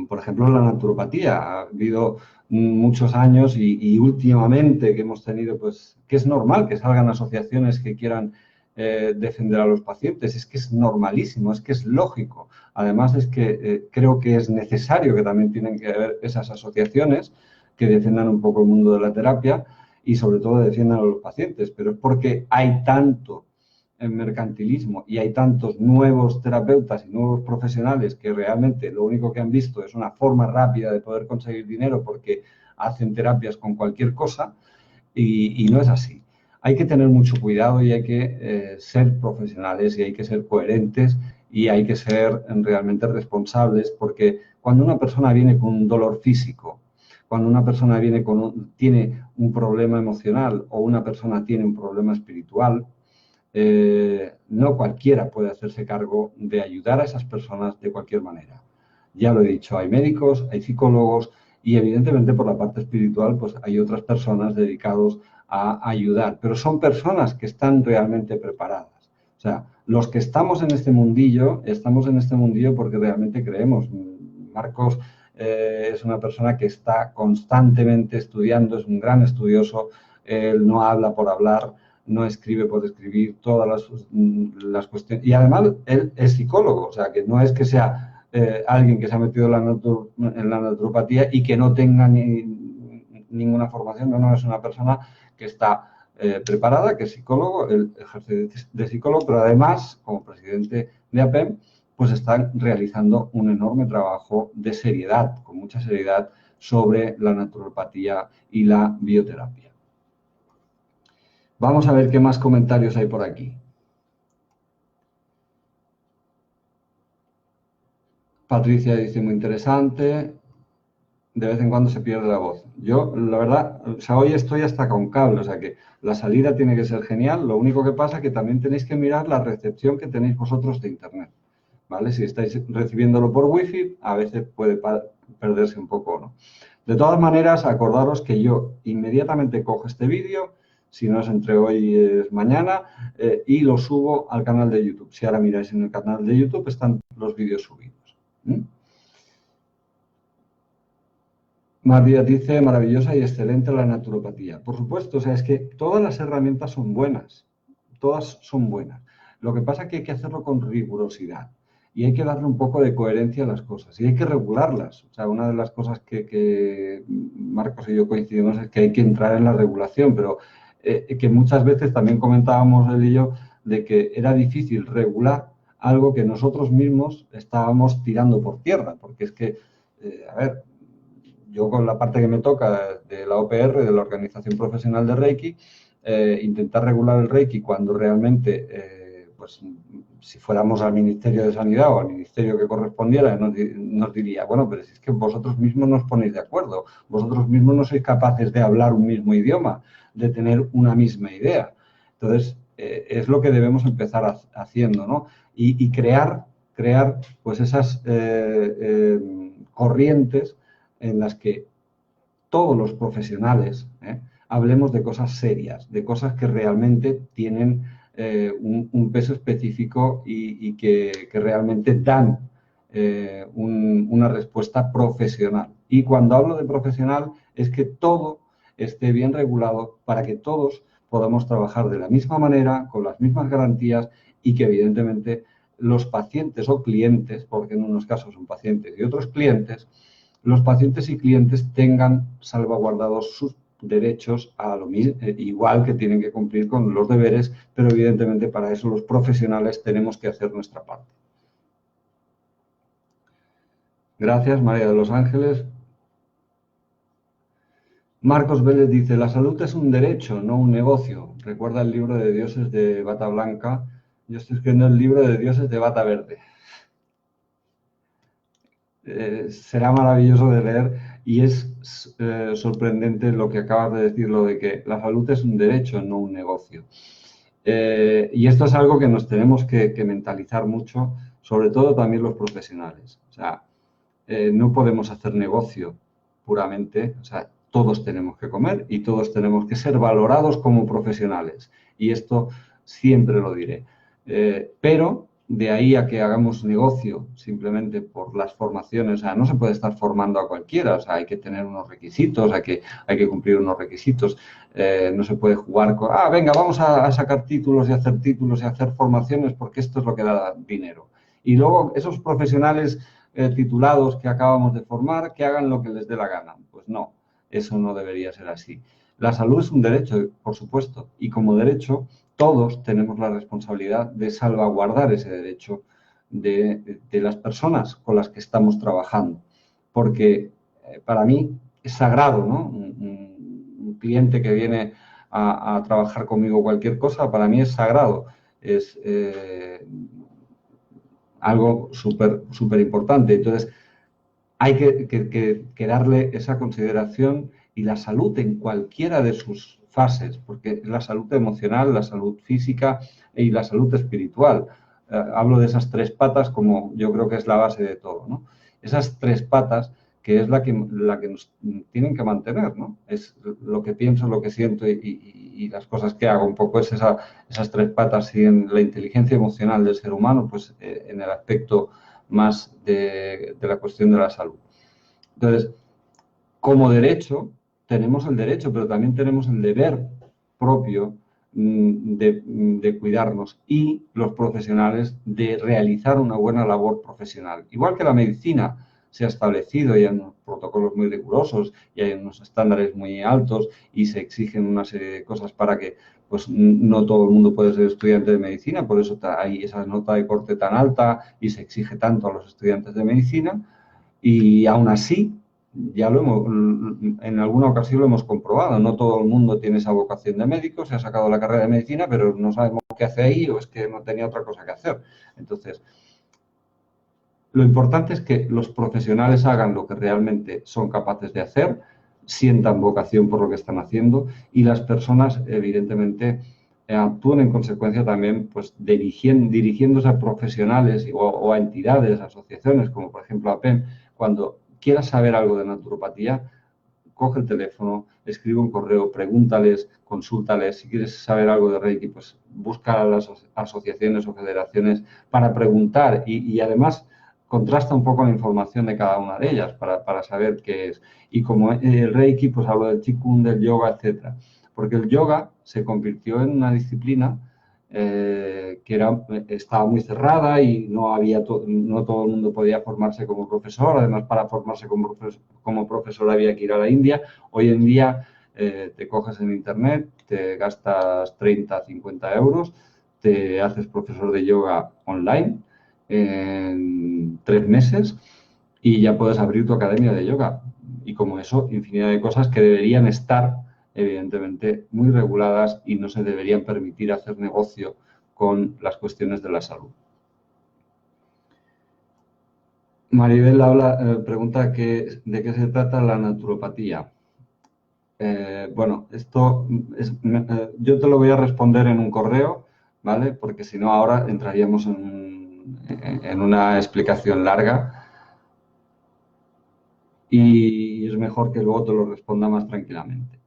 por ejemplo, en la naturopatía, ha habido muchos años y últimamente que hemos tenido, pues, que es normal que salgan asociaciones que quieran defender a los pacientes, es que es normalísimo, es que es lógico. Además, es que creo que es necesario que también tienen que haber esas asociaciones que defiendan un poco el mundo de la terapia y sobre todo defiendan a los pacientes, pero es porque hay tanto en mercantilismo y hay tantos nuevos terapeutas y nuevos profesionales que realmente lo único que han visto es una forma rápida de poder conseguir dinero porque hacen terapias con cualquier cosa y no es así. Hay que tener mucho cuidado y hay que ser profesionales y hay que ser coherentes y hay que ser realmente responsables porque cuando una persona viene con un dolor físico, cuando una persona tiene un problema emocional o una persona tiene un problema espiritual, no cualquiera puede hacerse cargo de ayudar a esas personas de cualquier manera. Ya lo he dicho, hay médicos, hay psicólogos y evidentemente por la parte espiritual pues hay otras personas dedicadas a ayudar, pero son personas que están realmente preparadas. O sea, los que estamos en este mundillo porque realmente creemos. Marcos es una persona que está constantemente estudiando, es un gran estudioso, él no habla por hablar, no escribe por escribir, todas las cuestiones. Y además, él es psicólogo, o sea, que no es que sea alguien que se ha metido en la naturopatía y que no tenga ninguna formación, no, es una persona que está preparada, que es psicólogo, él ejerce de psicólogo, pero además, como presidente de APEM, pues están realizando un enorme trabajo de seriedad, con mucha seriedad, sobre la naturopatía y la bioterapia. Vamos a ver qué más comentarios hay por aquí. Patricia dice, muy interesante. De vez en cuando se pierde la voz. Yo, la verdad, o sea, hoy estoy hasta con cable, o sea que la salida tiene que ser genial. Lo único que pasa es que también tenéis que mirar la recepción que tenéis vosotros de Internet, ¿vale? Si estáis recibiéndolo por Wi-Fi, a veces puede perderse un poco, ¿no? De todas maneras, acordaros que yo inmediatamente cojo este vídeo, si no es entre hoy es mañana, y lo subo al canal de YouTube. Si ahora miráis en el canal de YouTube, están los vídeos subidos. María dice, maravillosa y excelente la naturopatía. Por supuesto, o sea, es que todas las herramientas son buenas, todas son buenas. Lo que pasa es que hay que hacerlo con rigurosidad y hay que darle un poco de coherencia a las cosas y hay que regularlas. O sea, una de las cosas que Marcos y yo coincidimos es que hay que entrar en la regulación, pero que muchas veces también comentábamos él y yo de que era difícil regular algo que nosotros mismos estábamos tirando por tierra, porque es que, a ver, yo con la parte que me toca de la OPR, de la Organización Profesional de Reiki, intentar regular el Reiki cuando realmente pues, si fuéramos al Ministerio de Sanidad o al ministerio que correspondiera, nos diría, bueno, pero si es que vosotros mismos no os ponéis de acuerdo, vosotros mismos no sois capaces de hablar un mismo idioma, de tener una misma idea. Entonces, es lo que debemos empezar haciendo, ¿no? Y crear pues esas corrientes en las que todos los profesionales hablemos de cosas serias, de cosas que realmente tienen un peso específico y que realmente dan una respuesta profesional. Y cuando hablo de profesional es que todo esté bien regulado para que todos podamos trabajar de la misma manera, con las mismas garantías y que evidentemente los pacientes o clientes, porque en unos casos son pacientes y otros clientes, los pacientes y clientes tengan salvaguardados sus derechos a lo mismo, igual que tienen que cumplir con los deberes, pero evidentemente para eso los profesionales tenemos que hacer nuestra parte. Gracias, María de los Ángeles. Marcos Vélez dice, la salud es un derecho, no un negocio. Recuerda el libro de dioses de bata blanca. Yo estoy escribiendo el libro de dioses de bata verde. Será maravilloso de leer y es sorprendente lo que acabas de decir, lo de que la salud es un derecho, no un negocio. Y esto es algo que nos tenemos que mentalizar mucho, sobre todo también los profesionales. O sea, no podemos hacer negocio puramente, o sea, todos tenemos que comer y todos tenemos que ser valorados como profesionales. Y esto siempre lo diré. Pero de ahí a que hagamos negocio simplemente por las formaciones, o sea, no se puede estar formando a cualquiera, o sea, hay que tener unos requisitos, hay que cumplir unos requisitos, no se puede jugar con, venga, vamos a sacar títulos y hacer formaciones porque esto es lo que da dinero. Y luego esos profesionales titulados que acabamos de formar, que hagan lo que les dé la gana. Pues no, eso no debería ser así. La salud es un derecho, por supuesto, y como derecho todos tenemos la responsabilidad de salvaguardar ese derecho de las personas con las que estamos trabajando. Porque para mí es sagrado, ¿no? Un cliente que viene a trabajar conmigo cualquier cosa, para mí es sagrado. Es algo súper importante. Entonces, hay que darle esa consideración y la salud en cualquiera de sus fases, porque la salud emocional, la salud física y la salud espiritual. Hablo de esas tres patas como yo creo que es la base de todo, ¿no? Esas tres patas que es la que nos tienen que mantener, ¿no? Es lo que pienso, lo que siento y las cosas que hago. Un poco es esas tres patas y en la inteligencia emocional del ser humano, pues en el aspecto más de la cuestión de la salud. Entonces, como derecho, tenemos el derecho, pero también tenemos el deber propio de cuidarnos y los profesionales de realizar una buena labor profesional. Igual que la medicina se ha establecido y hay unos protocolos muy rigurosos y hay unos estándares muy altos y se exigen una serie de cosas para que pues no todo el mundo puede ser estudiante de medicina, por eso hay esa nota de corte tan alta y se exige tanto a los estudiantes de medicina y aún así ya en alguna ocasión lo hemos comprobado, no todo el mundo tiene esa vocación de médico, se ha sacado la carrera de medicina, pero no sabemos qué hace ahí o es que no tenía otra cosa que hacer. Entonces, lo importante es que los profesionales hagan lo que realmente son capaces de hacer, sientan vocación por lo que están haciendo y las personas, evidentemente, actúen en consecuencia también, pues dirigiéndose a profesionales o a entidades, asociaciones, como por ejemplo APEM, cuando quieras saber algo de naturopatía, coge el teléfono, escribe un correo, pregúntales, consúltales. Si quieres saber algo de Reiki, pues busca a las asociaciones o federaciones para preguntar y además contrasta un poco la información de cada una de ellas para saber qué es. Y como el Reiki, pues hablo del Qigong, del yoga, etcétera. Porque el yoga se convirtió en una disciplina estaba muy cerrada y no todo el mundo podía formarse como profesor. Además, para formarse como profesor había que ir a la India. Hoy en día te coges en internet, te gastas 30, 50 euros, te haces profesor de yoga online en 3 meses y ya puedes abrir tu academia de yoga. Y como eso, infinidad de cosas que deberían estar evidentemente muy reguladas y no se deberían permitir hacer negocio con las cuestiones de la salud. Maribel pregunta de qué se trata la naturopatía. Bueno, yo te lo voy a responder en un correo, ¿vale? Porque si no, ahora entraríamos en una explicación larga y es mejor que luego te lo responda más tranquilamente.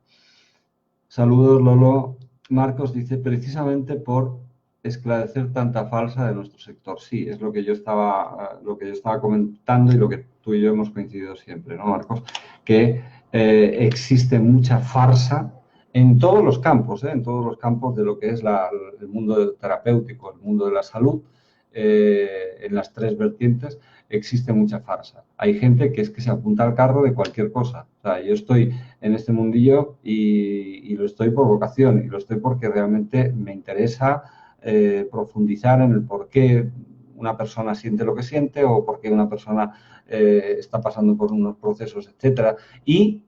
Saludos, Lolo. Marcos dice, precisamente por esclarecer tanta falsa de nuestro sector. Sí, es lo que yo estaba comentando y lo que tú y yo hemos coincidido siempre, ¿no, Marcos? Que existe mucha farsa en todos los campos, en todos los campos de lo que es el mundo terapéutico, el mundo de la salud, en las tres vertientes, existe mucha farsa. Hay gente que es que se apunta al carro de cualquier cosa. O sea, yo estoy en este mundillo y lo estoy por vocación y lo estoy porque realmente me interesa profundizar en el por qué una persona siente lo que siente o por qué una persona está pasando por unos procesos, etcétera. Y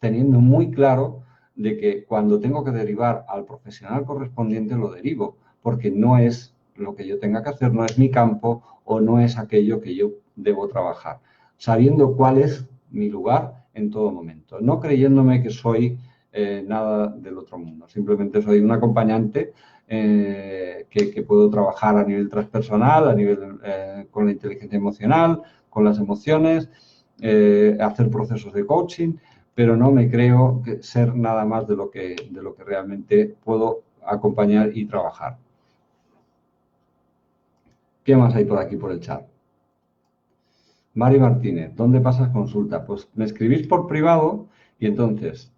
teniendo muy claro de que cuando tengo que derivar al profesional correspondiente lo derivo, porque no es lo que yo tenga que hacer, no es mi campo o no es aquello que yo debo trabajar, sabiendo cuál es mi lugar en todo momento, no creyéndome que soy nada del otro mundo, simplemente soy un acompañante que puedo trabajar a nivel transpersonal, a nivel con la inteligencia emocional, con las emociones, hacer procesos de coaching, pero no me creo ser nada más de lo que realmente puedo acompañar y trabajar. ¿Qué más hay por aquí por el chat? Mari Martínez, ¿dónde pasas consulta? Pues me escribís por privado y entonces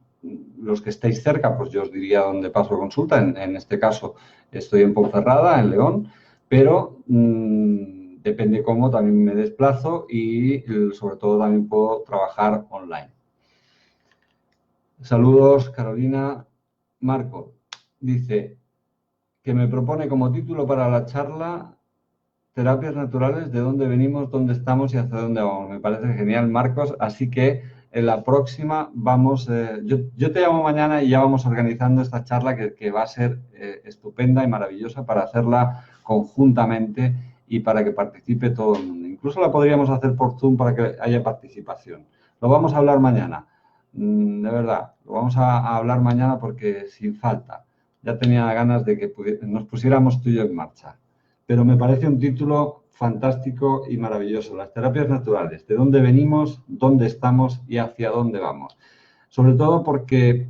los que estáis cerca, pues yo os diría dónde paso consulta. En este caso estoy en Ponferrada, en León, pero depende cómo también me desplazo y sobre todo también puedo trabajar online. Saludos, Carolina. Marco dice que me propone como título para la charla Terapias naturales, de dónde venimos, dónde estamos y hacia dónde vamos. Me parece genial, Marcos. Así que en la próxima vamos, yo te llamo mañana y ya vamos organizando esta charla que va a ser estupenda y maravillosa para hacerla conjuntamente y para que participe todo el mundo. Incluso la podríamos hacer por Zoom para que haya participación. Lo vamos a hablar mañana, de verdad. Lo vamos a hablar mañana porque sin falta. Ya tenía ganas de que nos pusiéramos tú y yo en marcha. Pero me parece un título fantástico y maravilloso. Las terapias naturales, de dónde venimos, dónde estamos y hacia dónde vamos. Sobre todo porque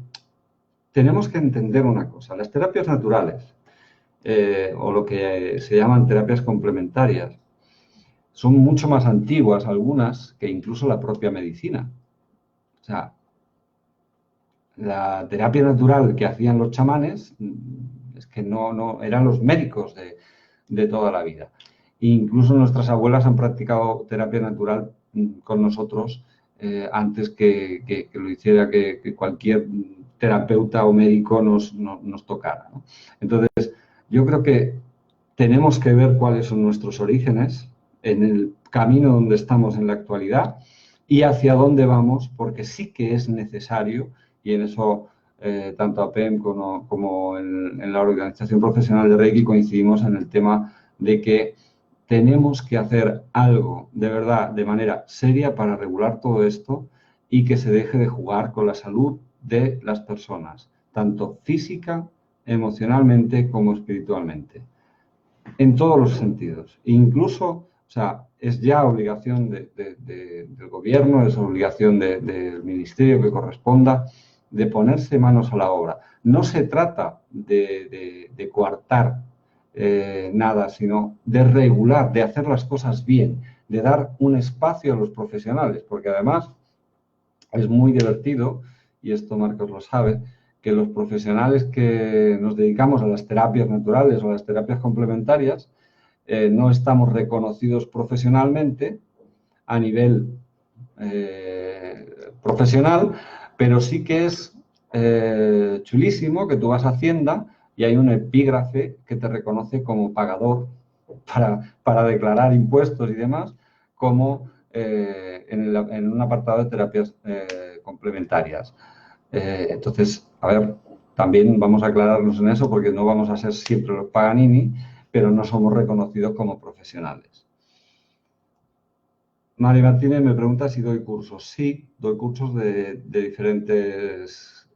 tenemos que entender una cosa. Las terapias naturales, o lo que se llaman terapias complementarias, son mucho más antiguas algunas que incluso la propia medicina. O sea, la terapia natural que hacían los chamanes es que no eran los médicos de toda la vida. Incluso nuestras abuelas han practicado terapia natural con nosotros antes que lo hiciera que cualquier terapeuta o médico nos tocara, ¿no? Entonces, yo creo que tenemos que ver cuáles son nuestros orígenes en el camino donde estamos en la actualidad y hacia dónde vamos, porque sí que es necesario, y en eso tanto APEM como en la Organización Profesional de Reiki coincidimos en el tema de que tenemos que hacer algo de verdad, de manera seria para regular todo esto y que se deje de jugar con la salud de las personas, tanto física, emocionalmente como espiritualmente, en todos los sentidos. Incluso, o sea, es ya obligación del gobierno, es obligación del ministerio que corresponda de ponerse manos a la obra. No se trata de coartar nada, sino de regular, de hacer las cosas bien, de dar un espacio a los profesionales, porque además es muy divertido, y esto Marcos lo sabe, que los profesionales que nos dedicamos a las terapias naturales o a las terapias complementarias no estamos reconocidos profesionalmente a nivel profesional, pero sí que es chulísimo que tú vas a Hacienda y hay un epígrafe que te reconoce como pagador para declarar impuestos y demás, como en un apartado de terapias complementarias. Entonces, a ver, también vamos a aclararnos en eso porque no vamos a ser siempre los Paganini, pero no somos reconocidos como profesionales. Mari Martínez me pregunta si doy cursos. Sí, doy cursos de diferentes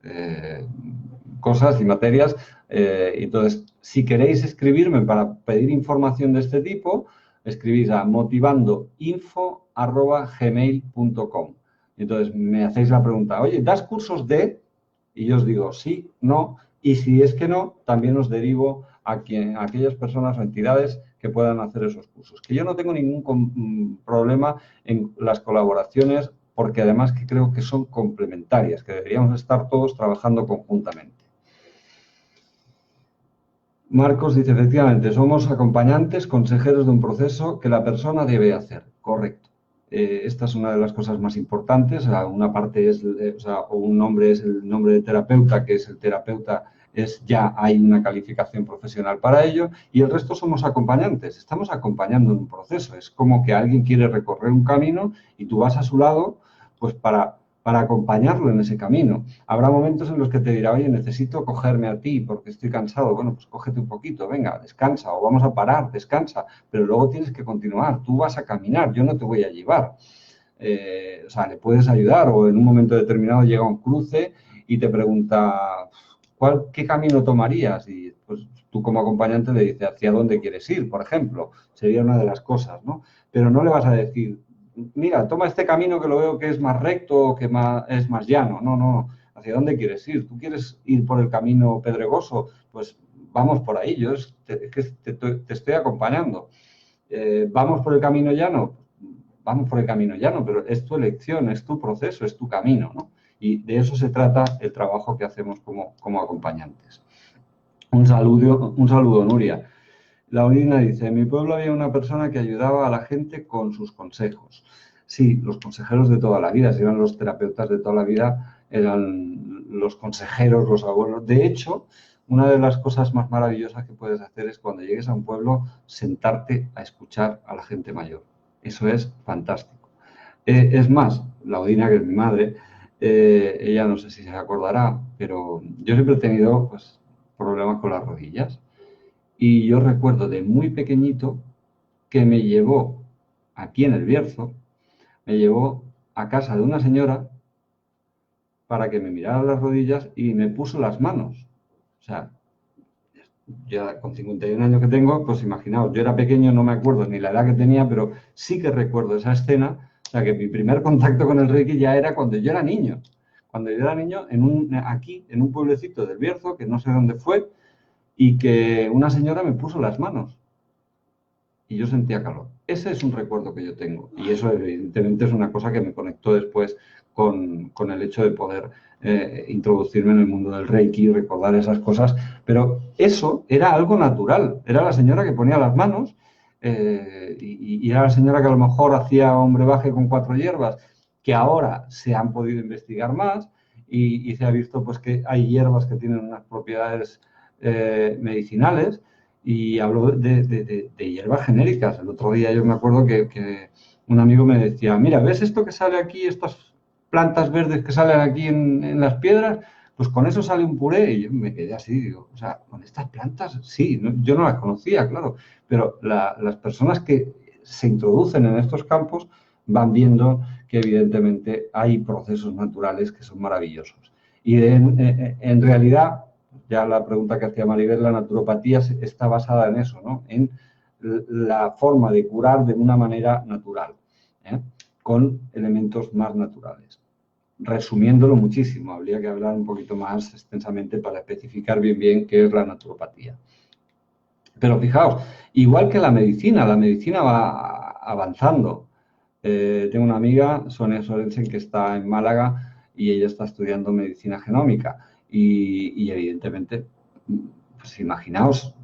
cosas y materias. Entonces, si queréis escribirme para pedir información de este tipo, escribís a motivandoinfo@gmail.com. Entonces, me hacéis la pregunta, oye, ¿das cursos de? Y yo os digo sí, no. Y si es que no, también os derivo a aquellas personas o entidades que puedan hacer esos cursos. Que yo no tengo ningún problema en las colaboraciones, porque además que creo que son complementarias, que deberíamos estar todos trabajando conjuntamente. Marcos dice, efectivamente, somos acompañantes, consejeros de un proceso que la persona debe hacer. Correcto. Esta es una de las cosas más importantes. O sea, una parte es, o un nombre es el nombre de terapeuta, que es el terapeuta, ya hay una calificación profesional para ello, y el resto somos acompañantes. Estamos acompañando en un proceso. Es como que alguien quiere recorrer un camino y tú vas a su lado, pues para acompañarlo en ese camino. Habrá momentos en los que te dirá, oye, necesito cogerme a ti porque estoy cansado. Bueno, pues cógete un poquito, venga, descansa, o vamos a parar, descansa, pero luego tienes que continuar, tú vas a caminar, yo no te voy a llevar. O sea, le puedes ayudar, o en un momento determinado llega un cruce y te pregunta, ¿qué camino tomarías? Y pues tú como acompañante le dices, ¿hacia dónde quieres ir? Por ejemplo, sería una de las cosas, ¿no? Pero no le vas a decir, mira, toma este camino que lo veo que es más recto o que es más llano. No, no, ¿hacia dónde quieres ir? ¿Tú quieres ir por el camino pedregoso? Pues vamos por ahí, yo te estoy acompañando. ¿Vamos por el camino llano? Vamos por el camino llano, pero es tu elección, es tu proceso, es tu camino, ¿no? Y de eso se trata el trabajo que hacemos como acompañantes. Un saludo, Nuria. La Laurina dice, en mi pueblo había una persona que ayudaba a la gente con sus consejos. Sí, los consejeros de toda la vida, si eran los terapeutas de toda la vida, eran los consejeros, los abuelos. De hecho, una de las cosas más maravillosas que puedes hacer es cuando llegues a un pueblo, sentarte a escuchar a la gente mayor. Eso es fantástico. Es más, Laudina, que es mi madre, ella no sé si se acordará, pero yo siempre he tenido pues, problemas con las rodillas. Y yo recuerdo de muy pequeñito que me llevó aquí en el Bierzo, me llevó a casa de una señora para que me mirara las rodillas y me puso las manos. O sea, ya con 51 años que tengo, pues imaginaos, yo era pequeño, no me acuerdo ni la edad que tenía, pero sí que recuerdo esa escena. O sea, que mi primer contacto con el Reiki ya era cuando yo era niño. Cuando yo era niño, aquí, en un pueblecito del Bierzo, que no sé dónde fue, y que una señora me puso las manos. Y yo sentía calor. Ese es un recuerdo que yo tengo y eso evidentemente es una cosa que me conectó después con el hecho de poder introducirme en el mundo del Reiki y recordar esas cosas, pero eso era algo natural, era la señora que ponía las manos y era la señora que a lo mejor hacía hombre baje con 4 hierbas, que ahora se han podido investigar más y se ha visto pues que hay hierbas que tienen unas propiedades medicinales y hablo de hierbas genéricas. El otro día yo me acuerdo que un amigo me decía, mira, ¿ves esto que sale aquí, estas plantas verdes que salen aquí en las piedras? Pues con eso sale un puré. Y yo me quedé así, digo, o sea, con estas plantas, sí, no, yo no las conocía, claro, pero las personas que se introducen en estos campos van viendo que evidentemente hay procesos naturales que son maravillosos. Y en realidad ya la pregunta que hacía Maribel, la naturopatía está basada en eso, ¿no? En la forma de curar de una manera natural, ¿eh? Con elementos más naturales. Resumiéndolo muchísimo, habría que hablar un poquito más extensamente para especificar bien qué es la naturopatía. Pero fijaos, igual que la medicina va avanzando. Tengo una amiga, Sonia Sorensen, que está en Málaga y ella está estudiando medicina genómica. Y evidentemente, pues imaginaos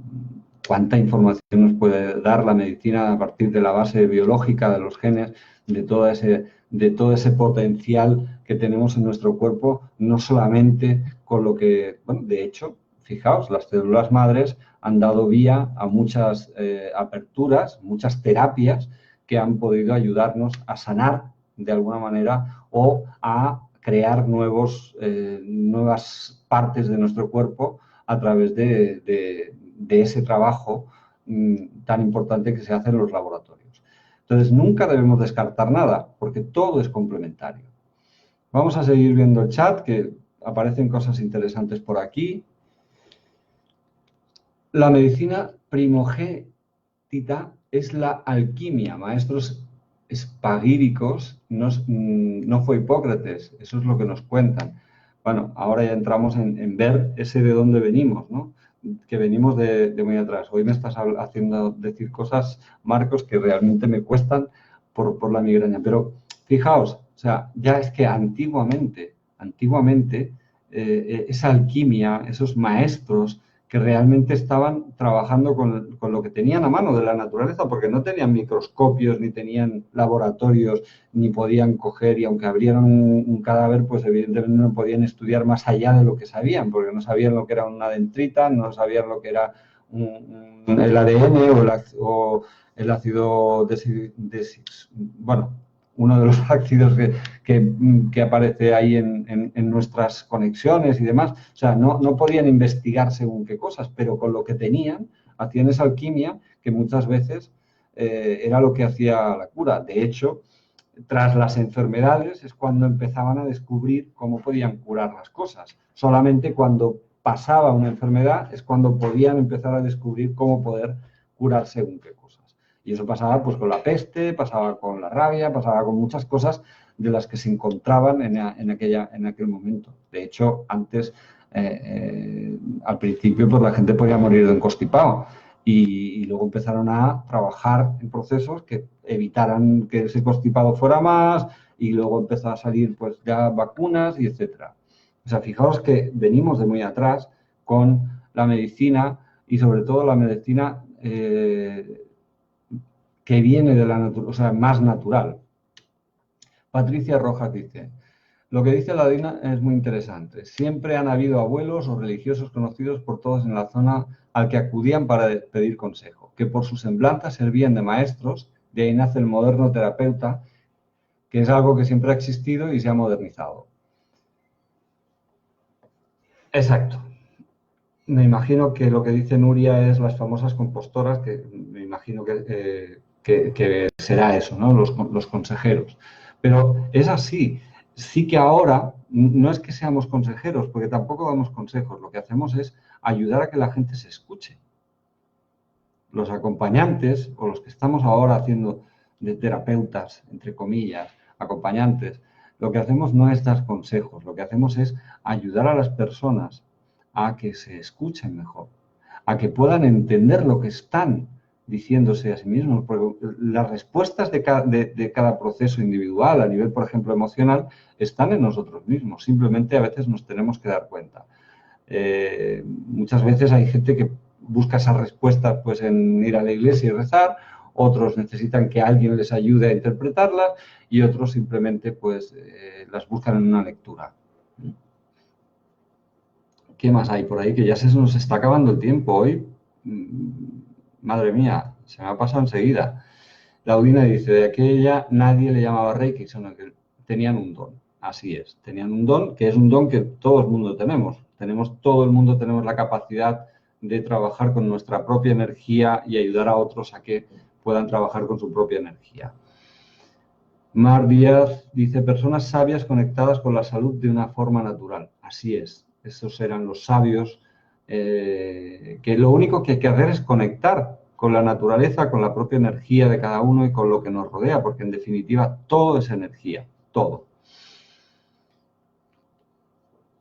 cuánta información nos puede dar la medicina a partir de la base biológica de los genes, de todo ese potencial que tenemos en nuestro cuerpo, no solamente con lo que, bueno, de hecho, fijaos, las células madres han dado vía a muchas aperturas, muchas terapias que han podido ayudarnos a sanar de alguna manera o a crear nuevas partes de nuestro cuerpo a través de ese trabajo tan importante que se hace en los laboratorios. Entonces, nunca debemos descartar nada, porque todo es complementario. Vamos a seguir viendo el chat, que aparecen cosas interesantes por aquí. La medicina primogénita es la alquimia, maestros espagíricos, no fue Hipócrates, eso es lo que nos cuentan. Bueno, ahora ya entramos en ver ese de dónde venimos, ¿no? Que venimos de muy atrás. Hoy me estás haciendo decir cosas, Marcos, que realmente me cuestan por la migraña. Pero fijaos, o sea, ya es que antiguamente, esa alquimia, esos maestros que realmente estaban trabajando con lo que tenían a mano de la naturaleza, porque no tenían microscopios, ni tenían laboratorios, ni podían coger, y aunque abrieran un cadáver, pues evidentemente no podían estudiar más allá de lo que sabían, porque no sabían lo que era una dendrita, no sabían lo que era el ADN o el ácido bueno, uno de los ácidos que aparece ahí en nuestras conexiones y demás. O sea, no podían investigar según qué cosas, pero con lo que tenían, hacían esa alquimia que muchas veces era lo que hacía la cura. De hecho, tras las enfermedades es cuando empezaban a descubrir cómo podían curar las cosas. Solamente cuando pasaba una enfermedad es cuando podían empezar a descubrir cómo poder curar según qué cosas. Y eso pasaba pues con la peste, pasaba con la rabia, pasaba con muchas cosas de las que se encontraban en aquel momento. De hecho, antes, al principio, pues la gente podía morir de un constipado. Y luego empezaron a trabajar en procesos que evitaran que ese constipado fuera más, y luego empezó a salir pues ya vacunas y etcétera. O sea, fijaos que venimos de muy atrás con la medicina, y sobre todo la medicina que viene de la naturaleza, o sea, más natural. Patricia Rojas dice: lo que dice la Dina es muy interesante. Siempre han habido abuelos o religiosos conocidos por todos en la zona al que acudían para pedir consejo, que por su semblanza servían de maestros. De ahí nace el moderno terapeuta, que es algo que siempre ha existido y se ha modernizado. Exacto. Me imagino que lo que dice Nuria es las famosas compostoras, que me imagino que será eso, ¿no? Los consejeros. Pero es así. Sí que ahora no es que seamos consejeros, porque tampoco damos consejos. Lo que hacemos es ayudar a que la gente se escuche. Los acompañantes, o los que estamos ahora haciendo de terapeutas, entre comillas, acompañantes, lo que hacemos no es dar consejos, lo que hacemos es ayudar a las personas a que se escuchen mejor, a que puedan entender lo que están diciéndose a sí mismos, porque las respuestas de cada proceso individual, a nivel, por ejemplo, emocional, están en nosotros mismos. Simplemente a veces nos tenemos que dar cuenta. Muchas veces hay gente que busca esas respuestas pues, en ir a la iglesia y rezar, otros necesitan que alguien les ayude a interpretarlas, y otros simplemente pues, las buscan en una lectura. ¿Qué más hay por ahí? Que ya se nos está acabando el tiempo hoy. Madre mía, se me ha pasado enseguida. Laudina dice: de aquella nadie le llamaba Reiki, sino que tenían un don. Así es, tenían un don, que es un don que todo el mundo tenemos. Todo el mundo tenemos la capacidad de trabajar con nuestra propia energía y ayudar a otros a que puedan trabajar con su propia energía. Mar Díaz dice: personas sabias conectadas con la salud de una forma natural. Así es, esos eran los sabios, que lo único que hay que hacer es conectar con la naturaleza, con la propia energía de cada uno y con lo que nos rodea, porque en definitiva todo es energía, todo.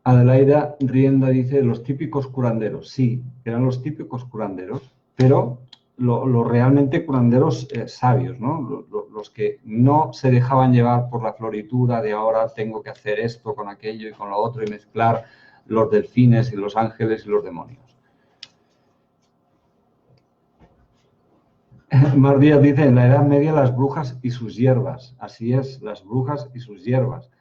Adelaida Rienda dice: los típicos curanderos. Sí, eran los típicos curanderos, pero los realmente curanderos sabios, ¿no? Los que no se dejaban llevar por la floritura de ahora tengo que hacer esto con aquello y con lo otro y mezclar los delfines y los ángeles y los demonios. Mar Díaz dice: en la Edad Media las brujas y sus hierbas. Así es, las brujas y sus hierbas.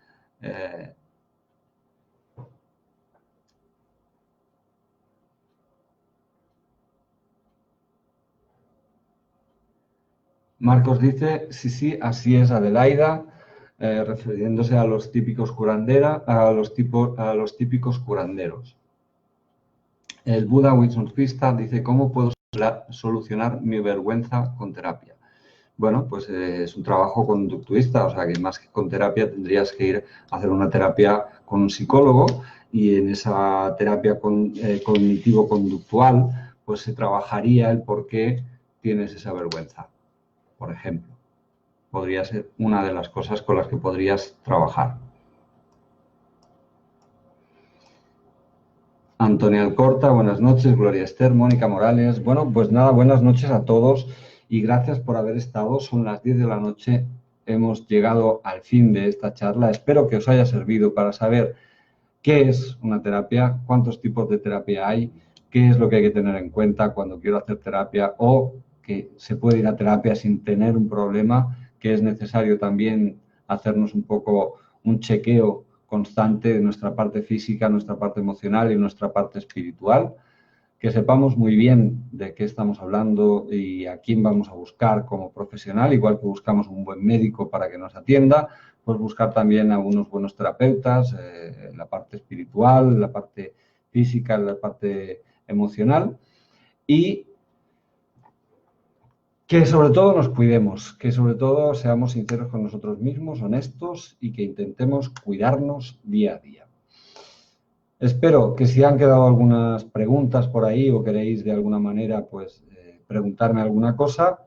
Marcos dice: sí, así es, Adelaida, refiriéndose a los típicos a los típicos curanderos. El Buda Wilson Fista dice: ¿cómo puedo solucionar mi vergüenza con terapia? Bueno, pues es un trabajo conductuista, o sea que más que con terapia tendrías que ir a hacer una terapia con un psicólogo y en esa terapia cognitivo-conductual pues se trabajaría el por qué tienes esa vergüenza, por ejemplo. Podría ser una de las cosas con las que podrías trabajar. Antonia Alcorta, buenas noches. Gloria Esther, Mónica Morales. Bueno, pues nada, buenas noches a todos y gracias por haber estado. Son las 10 de la noche. Hemos llegado al fin de esta charla. Espero que os haya servido para saber qué es una terapia, cuántos tipos de terapia hay, qué es lo que hay que tener en cuenta cuando quiero hacer terapia o que se puede ir a terapia sin tener un problema, que es necesario también hacernos un poco un chequeo constante de nuestra parte física, nuestra parte emocional y nuestra parte espiritual, que sepamos muy bien de qué estamos hablando y a quién vamos a buscar como profesional, igual que buscamos un buen médico para que nos atienda, pues buscar también a unos buenos terapeutas, la parte espiritual, la parte física, la parte emocional y que sobre todo nos cuidemos, que sobre todo seamos sinceros con nosotros mismos, honestos y que intentemos cuidarnos día a día. Espero que si han quedado algunas preguntas por ahí o queréis de alguna manera pues preguntarme alguna cosa,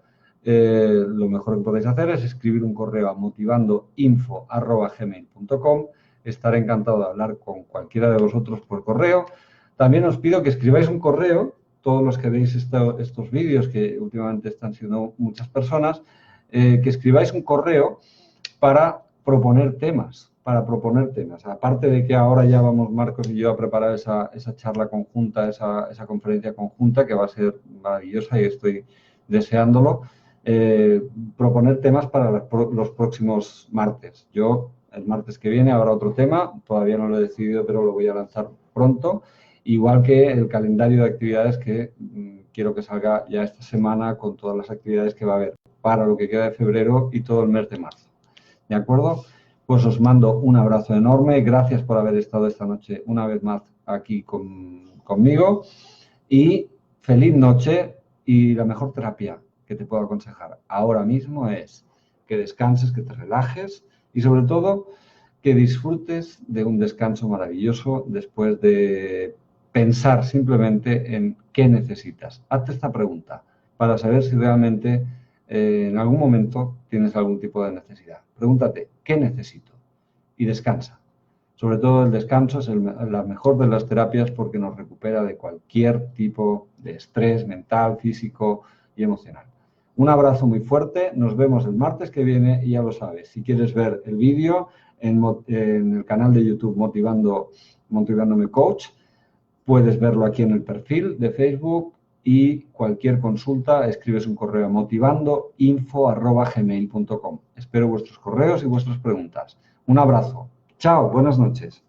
lo mejor que podéis hacer es escribir un correo a motivandoinfo@gmail.com. Estaré encantado de hablar con cualquiera de vosotros por correo. También os pido que escribáis un correo, todos los que veis estos vídeos, que últimamente están siendo muchas personas, que escribáis un correo para proponer temas, Aparte de que ahora ya vamos Marcos y yo a preparar esa charla conjunta, esa conferencia conjunta que va a ser maravillosa y estoy deseándolo, proponer temas para los próximos martes. Yo el martes que viene habrá otro tema, todavía no lo he decidido, pero lo voy a lanzar pronto, igual que el calendario de actividades que quiero que salga ya esta semana con todas las actividades que va a haber para lo que queda de febrero y todo el mes de marzo. ¿De acuerdo? Pues os mando un abrazo enorme. Gracias por haber estado esta noche una vez más aquí conmigo. Y feliz noche. Y la mejor terapia que te puedo aconsejar ahora mismo es que descanses, que te relajes y sobre todo que disfrutes de un descanso maravilloso después de pensar simplemente en qué necesitas. Hazte esta pregunta para saber si realmente en algún momento tienes algún tipo de necesidad. Pregúntate, ¿qué necesito? Y descansa. Sobre todo el descanso es la mejor de las terapias porque nos recupera de cualquier tipo de estrés mental, físico y emocional. Un abrazo muy fuerte, nos vemos el martes que viene y ya lo sabes, si quieres ver el vídeo en el canal de YouTube Motivándome Coach, puedes verlo aquí en el perfil de Facebook y cualquier consulta escribes un correo a motivandoinfo@gmail.com. Espero vuestros correos y vuestras preguntas. Un abrazo. Chao, buenas noches.